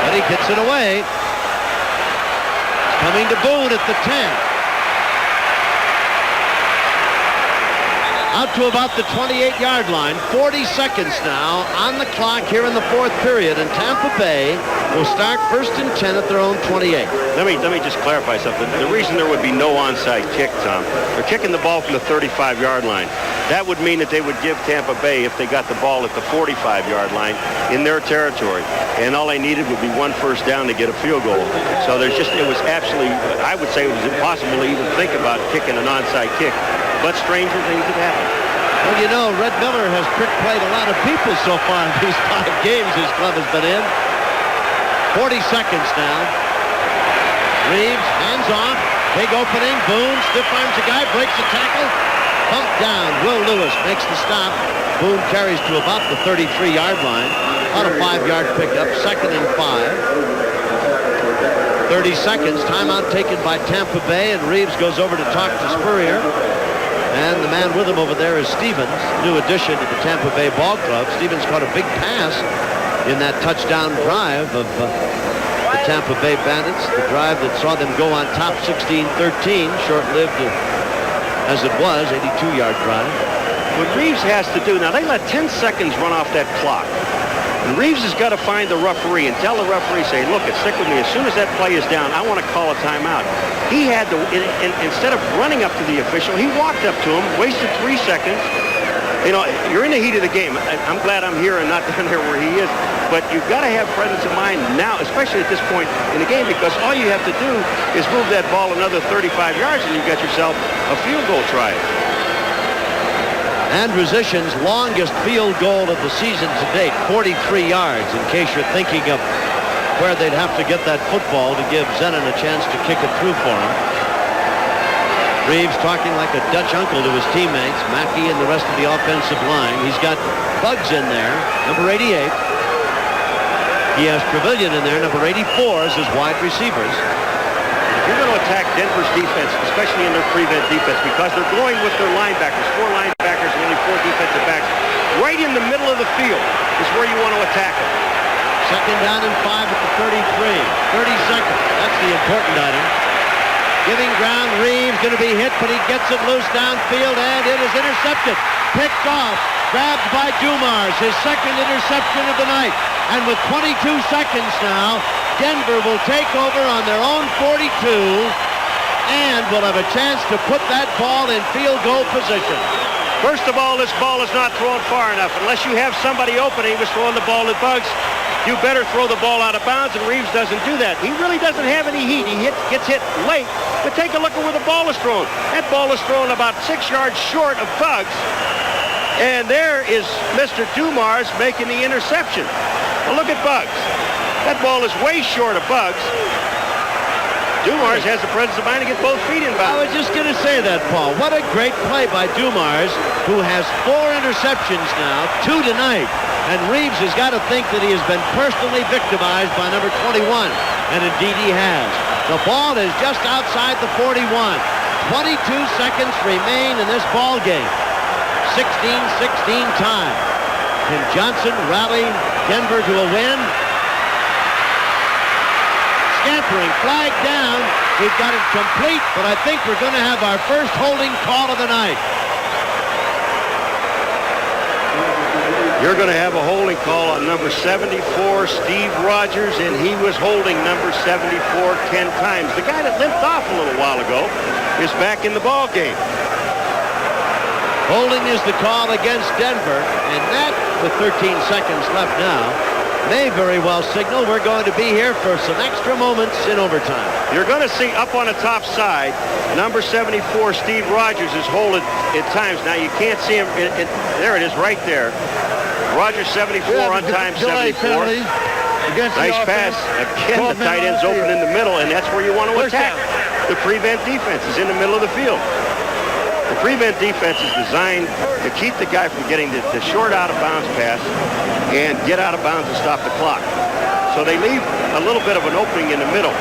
But he gets it away. It's coming to Boone at the 10. Out to about the 28-yard line. 40 seconds now on the clock here in the fourth period, and Tampa Bay will start 1st and 10 at their own 28. Let me just clarify something. The reason there would be no onside kick, Tom, they're kicking the ball from the 35-yard line. That would mean that they would give Tampa Bay, if they got the ball at the 45-yard line, in their territory. And all they needed would be one first down to get a field goal. So it was absolutely, I would say it was impossible to even think about kicking an onside kick. But stranger things have happened. Well, you know, Red Miller has trick-played a lot of people so far in these 5 games his club has been in. 40 seconds now. Reaves, hands off, big opening. Boone stiff arms a guy, breaks the tackle. Bumped down. Will Lewis makes the stop. Boone carries to about the 33-yard line. About a 5-yard pickup, 2nd and 5. 30 seconds, timeout taken by Tampa Bay, and Reaves goes over to talk to Spurrier. And the man with him over there is Stevens, new addition to the Tampa Bay Ball Club. Stevens caught a big pass in that touchdown drive of the Tampa Bay Bandits, the drive that saw them go on top 16-13, short-lived as it was, 82-yard drive. What Reaves has to do, now they let 10 seconds run off that clock. And Reaves has got to find the referee and tell the referee, say, look, stick with me. As soon as that play is down, I want to call a timeout. He had to, instead of running up to the official, he walked up to him, wasted 3 seconds. You know, you're in the heat of the game. I'm glad I'm here and not down there where he is. But you've got to have presence of mind now, especially at this point in the game, because all you have to do is move that ball another 35 yards and you've got yourself a field goal try. Andrew Zishin's longest field goal of the season to date, 43 yards, in case you're thinking of where they'd have to get that football to give Zenon a chance to kick it through for him. Reaves talking like a Dutch uncle to his teammates, Mackey and the rest of the offensive line. He's got Bugs in there, number 88. He has Truvillion in there, number 84, as his wide receivers. If you're going to attack Denver's defense, especially in their prevent defense, because they're going with their linebackers, 4 linebackers and only 4 defensive backs, right in the middle of the field is where you want to attack them. 2nd down and 5 at the 33. 30 seconds. That's the important item. Giving ground. Reaves going to be hit, but he gets it loose downfield, and it is intercepted. Picked off. Grabbed by Dumars, his 2nd interception of the night. And with 22 seconds now, Denver will take over on their own 42 and will have a chance to put that ball in field goal position. First of all, this ball is not thrown far enough. Unless you have somebody open, he was throwing the ball at Bugs. You better throw the ball out of bounds, and Reaves doesn't do that. He really doesn't have any heat. He gets hit late, but take a look at where the ball is thrown. That ball is thrown about 6 yards short of Bugs, and there is Mr. Dumars making the interception. Well, look at Bugs. That ball is way short of Bugs. Dumars has the presence of mind to get both feet in bounds. I was just going to say that, Paul. What a great play by Dumars, who has 4 interceptions now, 2 tonight. And Reaves has got to think that he has been personally victimized by number 21. And indeed he has. The ball is just outside the 41. 22 seconds remain in this ball game. 16-16 time. Can Johnson rally Denver to a win? Scampering, flag down. We've got it complete, but I think we're going to have our first holding call of the night. You're going to have a holding call on number 74, Steve Rogers, and he was holding number 74 10 times. The guy that limped off a little while ago is back in the ball game. Holding is the call against Denver, and that, with 13 seconds left now, may very well signal we're going to be here for some extra moments in overtime. You're going to see up on the top side, number 74, Steve Rogers, is holding at times. Now, you can't see him. There it is right there. Rogers 74 on time 74. Nice pass. Again, the tight end's open in the middle, and that's where you want to attack. The prevent defense is in the middle of the field. The prevent defense is designed to keep the guy from getting the short out-of-bounds pass and get out of bounds and stop the clock. So they leave a little bit of an opening in the middle.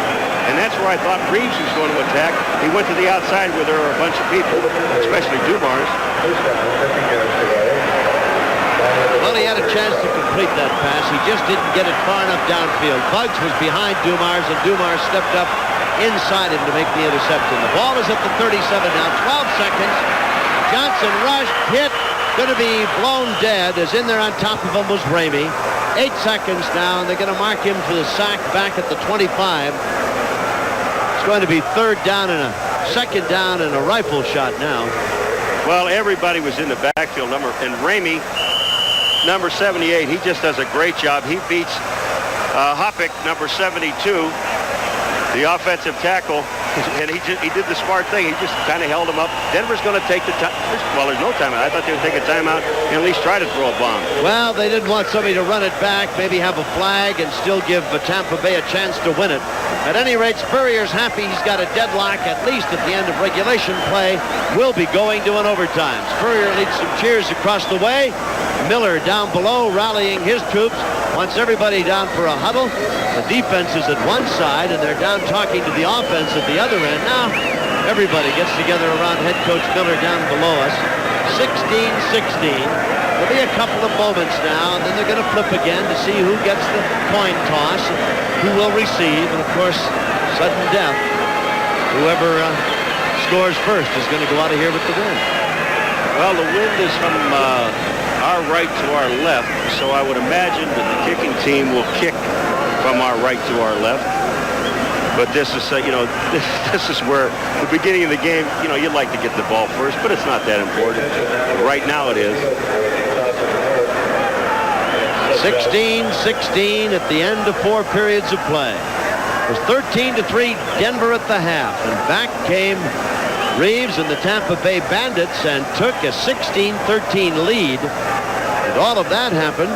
And that's where I thought Reaves was going to attack. He went to the outside where there were a bunch of people, especially Dumars. Well, he had a chance to complete that pass. He just didn't get it far enough downfield. Buggs was behind Dumars, and Dumars stepped up inside him to make the interception. The ball is at the 37 now, 12 seconds. Johnson rushed, hit, going to be blown dead. As in there on top of him was Ramey. 8 seconds now, and they're going to mark him for the sack back at the 25. It's going to be 3rd down and a 2nd down and a rifle shot now. Well, everybody was in the backfield, and Ramey, number 78, he just does a great job. He beats Hoppick, number 72, the offensive tackle, and he did the smart thing. He just kind of held him up. Denver's going to take the time. Well, there's no timeout. I thought they would take a timeout and at least try to throw a bomb. Well, they didn't want somebody to run it back, maybe have a flag, and still give Tampa Bay a chance to win it. At any rate, Spurrier's happy he's got a deadlock, at least at the end of regulation play. Will be going to an overtime. Spurrier leads some cheers across the way. Miller down below rallying his troops. Wants everybody down for a huddle. The defense is at one side, and they're down talking to the offense at the other end. Now, everybody gets together around head coach Miller down below us. 16-16. There'll be a couple of moments now, and then they're going to flip again to see who gets the coin toss, who will receive, and of course, sudden death. Whoever scores first is going to go out of here with the win. Well, the wind is from our right to our left, so I would imagine that the kicking team will kick from our right to our left. But this is, this is where the beginning of the game, you'd like to get the ball first, but it's not that important. But right now it is. 16-16 at the end of 4 periods of play. It was 13-3 Denver at the half, and back came Reaves and the Tampa Bay Bandits and took a 16-13 lead. And all of that happened.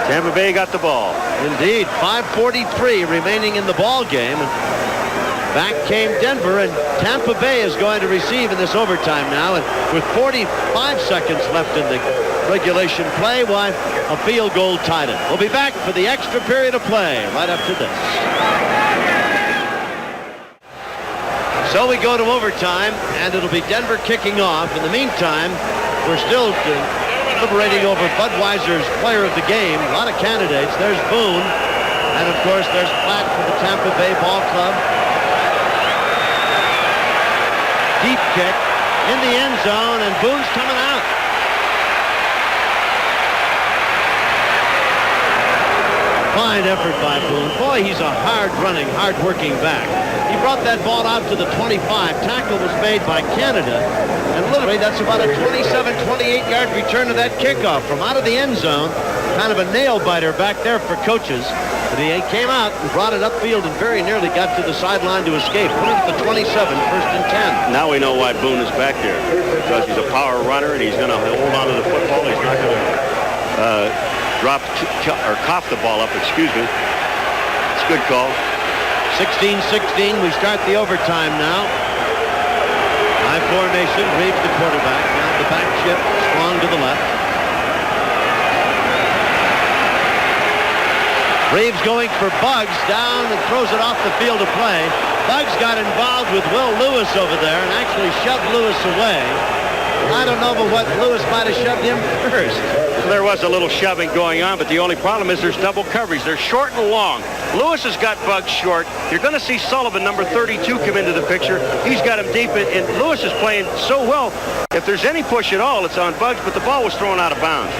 Tampa Bay got the ball. Indeed, 5:43 remaining in the ball game. Back came Denver, and Tampa Bay is going to receive in this overtime now. And with 45 seconds left in the regulation play, why, a field goal tied it. We'll be back for the extra period of play right after this. So we go to overtime, and it'll be Denver kicking off. In the meantime, we're still deliberating over Budweiser's player of the game. A lot of candidates. There's Boone, and of course there's Platt for the Tampa Bay Ball Club. Deep kick in the end zone, and Boone's coming out. Fine effort by Boone. Boy, he's a hard-running, hard-working back. He brought that ball out to the 25. Tackle was made by Canada, and literally that's about a 27, 28-yard return of that kickoff from out of the end zone. Kind of a nail-biter back there for coaches. But he came out and brought it upfield and very nearly got to the sideline to escape. Put it at the 27, 1st and 10. Now we know why Boone is back there, because he's a power runner and he's going to hold on to the football. He's not going to drop or cough the ball up, excuse me. It's a good call. 16-16. We start the overtime now. High formation. Reaves the quarterback. Now the back shift. Strong to the left. Reaves going for Buggs down and throws it off the field of play. Buggs got involved with Will Lewis over there and actually shoved Lewis away. I don't know but what Lewis might have shoved him first. There was a little shoving going on, but the only problem is there's double coverage. They're short and long. Lewis has got Buggs short. You're going to see Sullivan, number 32, come into the picture. He's got him deep, and Lewis is playing so well. If there's any push at all, it's on Buggs, but the ball was thrown out of bounds.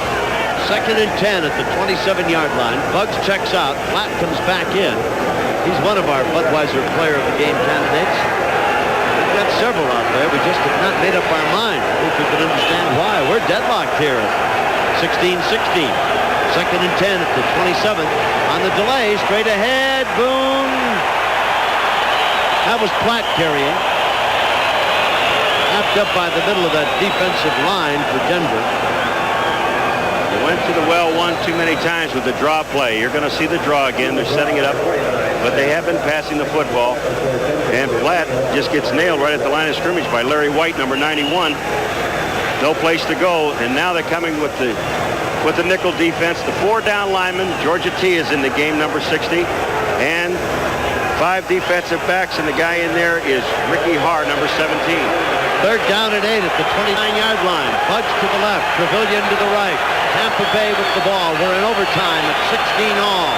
2nd and 10 at the 27-yard line. Buggs checks out. Platt comes back in. He's one of our Budweiser Player of the Game candidates. We've got several out there. We just have not made up our mind. If we can understand why. We're deadlocked here at 16-16. 2nd and 10 at the 27th. On the delay, straight ahead. Boone. That was Platt carrying. Wrapped up by the middle of that defensive line for Denver. Went to the well one too many times with the draw play. You're going to see the draw again. They're setting it up, but they have been passing the football. And Platt just gets nailed right at the line of scrimmage by Larry White, number 91. No place to go, and now they're coming with the nickel defense. The 4 down linemen. Georgia T is in the game, number 60, and 5 defensive backs, and the guy in there is Ricky Haar, number 17. 3rd down and 8 at the 29-yard line. Buggs to the left. Truvillion to the right. Tampa Bay with the ball. We're in overtime at 16 all.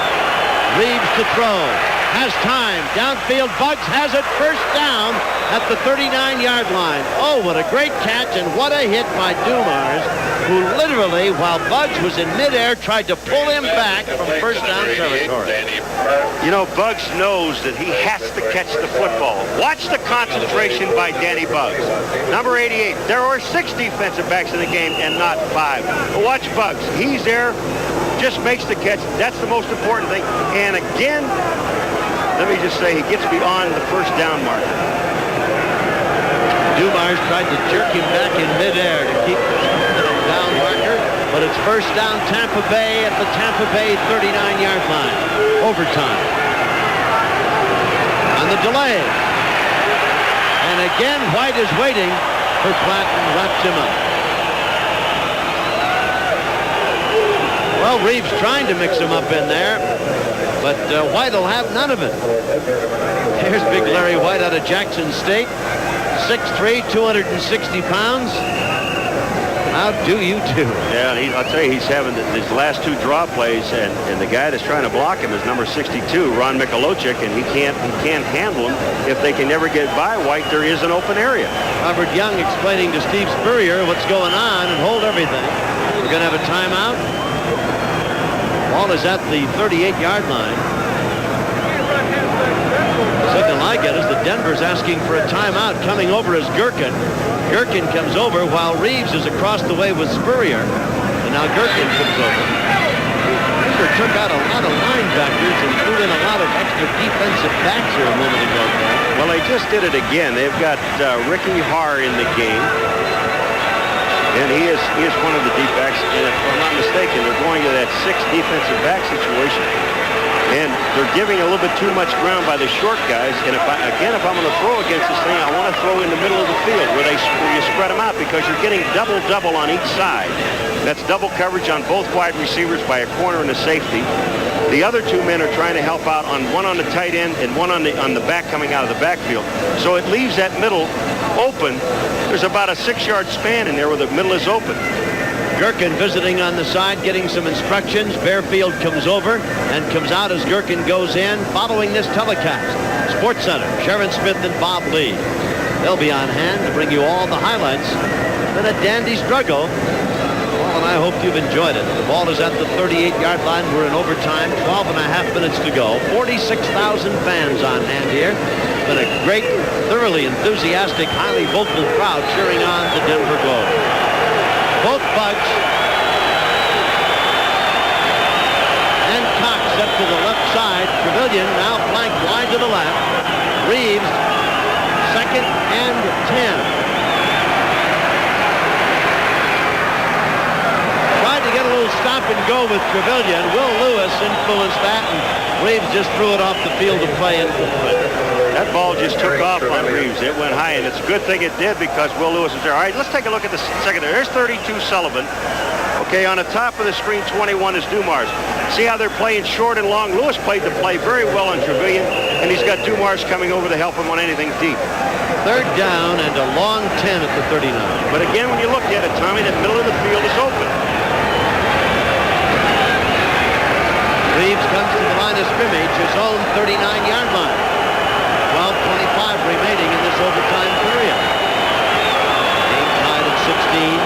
Reaves to throw. Has time. Downfield. Buggs has it. 1st down at the 39-yard line. Oh, what a great catch, and what a hit by Dumars, who literally, while Buggs was in midair, tried to pull him back from 1st down territory. You know, Buggs knows that he has to catch the football. Watch the concentration by Danny Buggs. Number 88. There are 6 defensive backs in the game and not 5. But watch Buggs. He's there, just makes the catch. That's the most important thing. And again, let me just say, he gets beyond the 1st down marker. Dumars tried to jerk him back in midair to keep the down marker, but it's 1st down Tampa Bay at the Tampa Bay 39-yard line. Overtime. On the delay. And again, White is waiting for Platt and wraps him up. Well, Reaves trying to mix him up in there, but White will have none of it. Here's big Larry White out of Jackson State. 6'3", 260 pounds. How do you do? Yeah, I'll tell you, he's having these last 2 draw plays, and the guy that's trying to block him is number 62, Ron Mikulochik, and he can't handle him. If they can never get by White, there is an open area. Robert Young explaining to Steve Spurrier what's going on and hold everything. We're going to have a timeout. Ball is at the 38-yard line. The signal I get is that Denver's asking for a timeout. Coming over is GERKEN. GERKEN comes over while Reaves is across the way with Spurrier. And now GERKEN comes over. Denver took out a lot of linebackers and threw in a lot of extra defensive backs here a moment ago. Well, they just did it again. They've got Ricky Haar in the game. And he is one of the deep backs. And if I'm not mistaken, they're going to that 6 defensive back situation. And they're giving a little bit too much ground by the short guys. And if I'm going to throw against this thing, I want to throw in the middle of the field where you spread them out, because you're getting double on each side. That's double coverage on both wide receivers by a corner and a safety. The other 2 men are trying to help out on one on the tight end and one on the back coming out of the backfield. So it leaves that middle open. There's about a 6-yard span in there where the middle is open. GERKEN visiting on the side, getting some instructions. Bearfield comes over and comes out as GERKEN goes in, following this telecast. Sports Center, Sharon Smith and Bob Lee. They'll be on hand to bring you all the highlights. Been a dandy struggle. Well, and I hope you've enjoyed it. The ball is at the 38-yard line. We're in overtime, 12 and a half minutes to go. 46,000 fans on hand here. It's been a great, thoroughly enthusiastic, highly vocal crowd cheering on the Denver Globe. Both Buggs and Cox up to the left side. Truvillion now flanked wide to the left. Reaves, 2nd and 10. Tried to get a little stop and go with Truvillion. Will Lewis influenced that and Reaves just threw it off the field of play incomplete. That ball just took off on Reaves. It went high, and it's a good thing it did because Will Lewis is there. All right, let's take a look at the secondary. There's 32 Sullivan. Okay, on the top of the screen, 21 is Dumars. See how they're playing short and long? Lewis played the play very well on Truvillion, and he's got Dumars coming over to help him on anything deep. Third down and a long 10 at the 39. But again, when you look at it, Tommy, the middle of the field is open. Reaves comes to the line of scrimmage, his own 39-yard line. 12:25 remaining in this overtime period. Game tied at 16.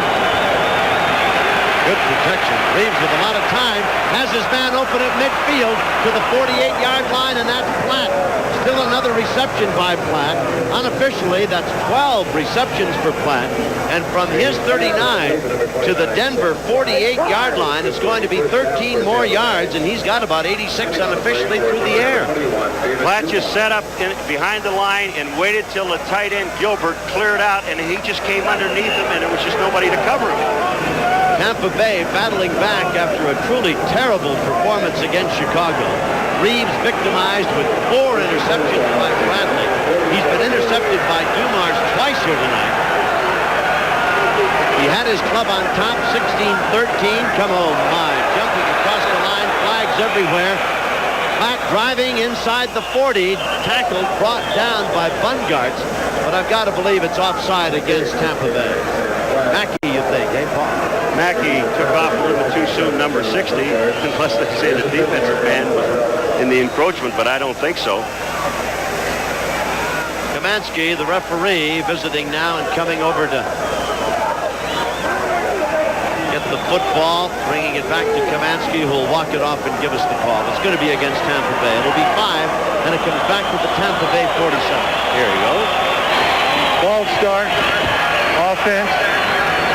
Good protection. Reaves with a lot of time. Has his man open at midfield to the 48-yard line, and that's Platt. Still another reception by Platt. Unofficially, that's 12 receptions for Platt. And from his 39 to the Denver 48-yard line, it's going to be 13 more yards, and he's got about 86 unofficially through the air. Platt just set up behind the line and waited till the tight end Gilbert cleared out, and he just came underneath him, and there was just nobody to cover him. Tampa Bay battling back after a truly terrible performance against Chicago. Reaves victimized with 4 interceptions by Bradley. He's been intercepted by Dumars twice here tonight. He had his club on top, 16-13. Come on, my. Jumping across the line, flags everywhere. Platt driving inside the 40, tackled, brought down by Bungartz, but I've got to believe it's offside against Tampa Bay. Mackey, you think, eh, Paul? Mackey took off a little too soon, number 60, unless they say the defensive man was in the encroachment, but I don't think so. Kamansky, the referee, visiting now and coming over to get the football, bringing it back to Kamansky, who will walk it off and give us the call. It's going to be against Tampa Bay. It'll be 5, and it comes back to the Tampa Bay 47. Here you go. Ball start. Offense.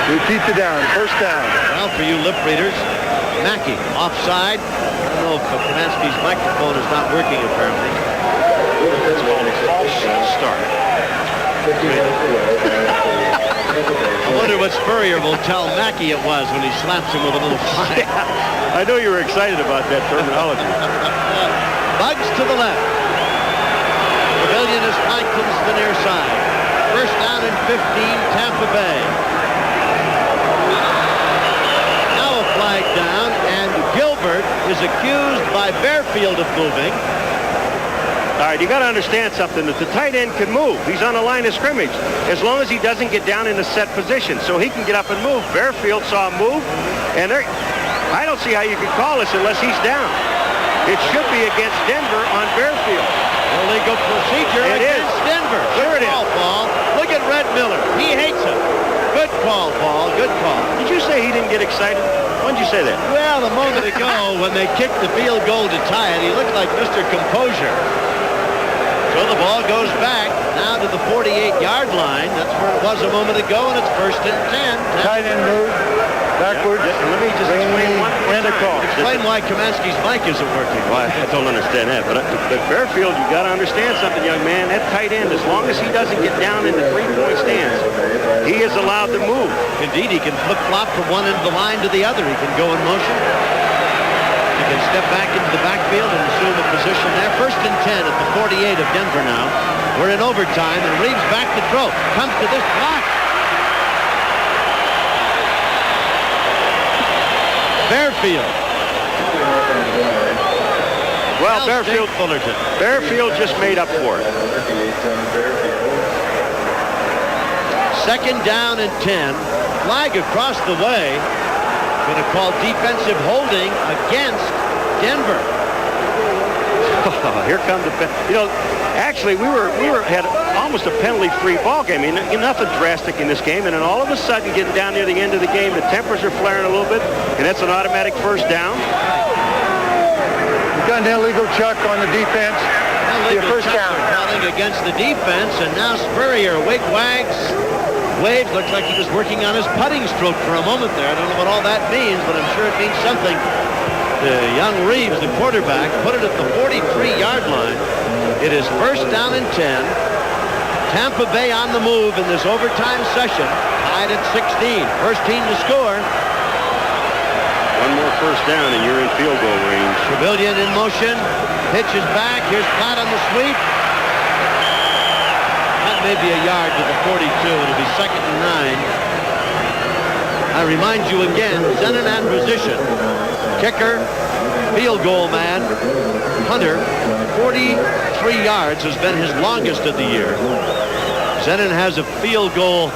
Repeat the down. First down. Well, for you lip readers, Mackey offside. I don't know if Kamansky's microphone is not working apparently. It's called a false start. I wonder what Spurrier will tell Mackey it was when he slaps him with a little flag. I know you were excited about that terminology. Bugs to the left. Truvillion is flanked to the near side. First down and 15, Tampa Bay. Flag down, and Gilbert is accused by Bearfield of moving. All right, you got to understand something, that the tight end can move. He's on the line of scrimmage, as long as he doesn't get down in a set position, so he can get up and move. Bearfield saw him move, and I don't see how you can call this unless he's down. It should be against Denver on Bearfield. Illegal procedure against Denver. Sure it is. Paul. Look at Red Miller. He hates him. Good call, Paul. Good call. Did you say he didn't get excited? When did you say that? Well, a moment ago, when they kicked the field goal to tie it, he looked like Mr. Composure. So the ball goes back now to the 48-yard line. That's where it was a moment ago, and it's first and 10. Tight end move. Backwards. Let me just explain one more time. Explain why Kamansky's mic isn't working. Well, I don't understand that, but Bearfield, you got to understand something, young man. That tight end, as long as he doesn't get down in the three-point stance, he is allowed to move. Indeed, he can flip-flop from one end of the line to the other. He can go in motion. He can step back into the backfield and assume a position there. First and 10 at the 48 of Denver now. We're in overtime, and Reaves back to throw. Comes to this block. Bearfield. Well, Bearfield just made up for it. Second down and 10. Flag across the way. Going to call defensive holding against Denver. Here comes actually we had almost a penalty-free ball game. I mean, nothing drastic in this game, and then all of a sudden, getting down near the end of the game, the tempers are flaring a little bit, and that's an automatic first down. We've got an illegal chuck on the defense. First down. Calling against the defense, and now Spurrier waves. Looks like he was working on his putting stroke for a moment there. I don't know what all that means, but I'm sure it means something. Young Reaves, the quarterback, put it at the 43-yard line. It is first down and 10. Tampa Bay on the move in this overtime session, tied at 16. First team to score. One more first down and you're in field goal range. Truvillion in motion. Pitches back. Here's Platt on the sweep. That may be a yard to the 42. It'll be 2nd and 9. I remind you again, Zenon and position. Kicker, field goal man, Hunter, 43 yards has been his longest of the year. Zenon has a field goal.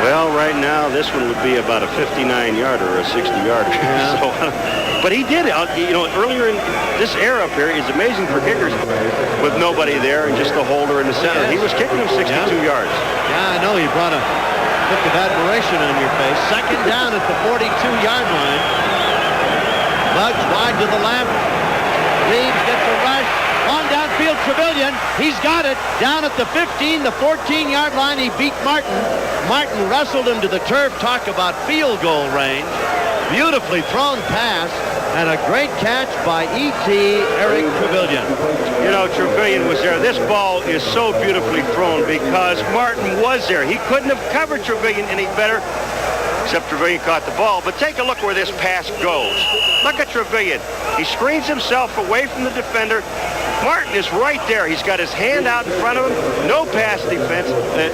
Well, right now, this one would be about a 59-yarder or a 60-yarder. Yeah. So, but he did it. You know, earlier in this era up here is amazing for kickers with nobody there and just the holder in the center. Yes. He was kicking them 62 yards. Yeah, I know. He brought a look of admiration on your face. 2nd down at the 42-yard line. Bugs wide to the left. Reaves gets a rush. On downfield, Truvillion. He's got it. Down at the 15, the 14-yard line, he beat Martin. Martin wrestled him to the turf. Talk about field goal range. Beautifully thrown pass. And a great catch by E.T. Eric Truvillion. You know, Truvillion was there. This ball is so beautifully thrown because Martin was there. He couldn't have covered Truvillion any better, except Truvillion caught the ball. But take a look where this pass goes. Look at Truvillion. He screens himself away from the defender. Martin is right there. He's got his hand out in front of him. No pass defense,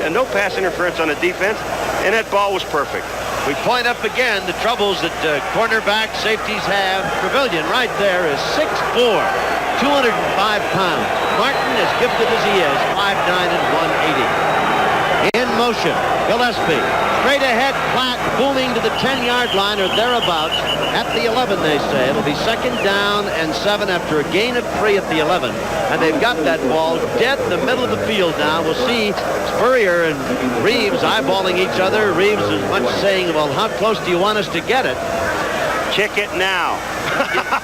no pass interference on the defense, and that ball was perfect. We point up again the troubles that cornerback safeties have. Truvillion right there is 6'4", 205 pounds. Martin, as gifted as he is, 5'9" and 180. In motion, Gillespie. Straight ahead, Platt booming to the 10-yard line or thereabouts at the 11, they say. It'll be 2nd down and 7 after a gain of 3 at the 11. And they've got that ball dead in the middle of the field now. We'll see Spurrier and Reaves eyeballing each other. Reaves is much saying, well, how close do you want us to get it? Kick it now.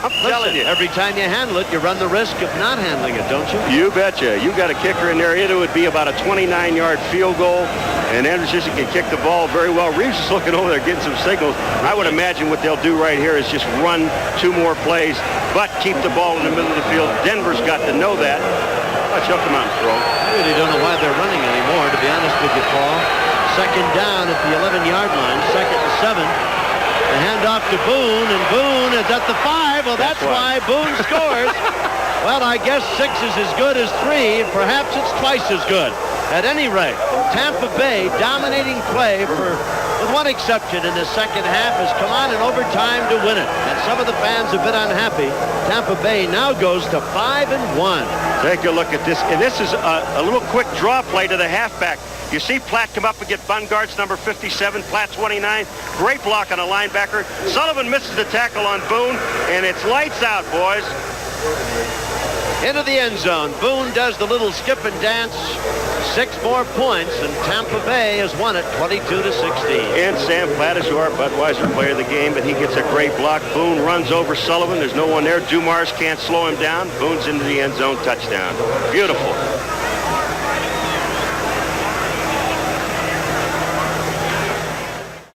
I'm telling you. Every time you handle it, you run the risk of not handling it, don't you? You betcha. You got a kicker in there. It would be about a 29-yard field goal, and Anderson can kick the ball very well. Reaves is looking over there getting some signals. I would imagine what they'll do right here is just run 2 more plays, but keep the ball in the middle of the field. Denver's got to know that. Watch, he'll come out and throw. I really don't know why they're running anymore, to be honest with you, Paul. 2nd down at the 11-yard line, 2nd and 7. The handoff to Boone, and Boone is at the 5. Well, that's why Boone scores. Well, I guess 6 is as good as 3. Perhaps it's twice as good. At any rate, Tampa Bay dominating play with one exception in the second half has come on in overtime to win it. And some of the fans have been unhappy. Tampa Bay now goes to 5-1. Take a look at this. And this is a little quick draw play to the halfback. You see Platt come up and get Bungard's number 57, Platt 29. Great block on a linebacker. Sullivan misses the tackle on Boone, and it's lights out, boys. Into the end zone. Boone does the little skip and dance. 6 more points, and Tampa Bay has won it 22-16. And Sam Platt is our Budweiser player of the game, but he gets a great block. Boone runs over Sullivan. There's no one there. Dumars can't slow him down. Boone's into the end zone. Touchdown. Beautiful.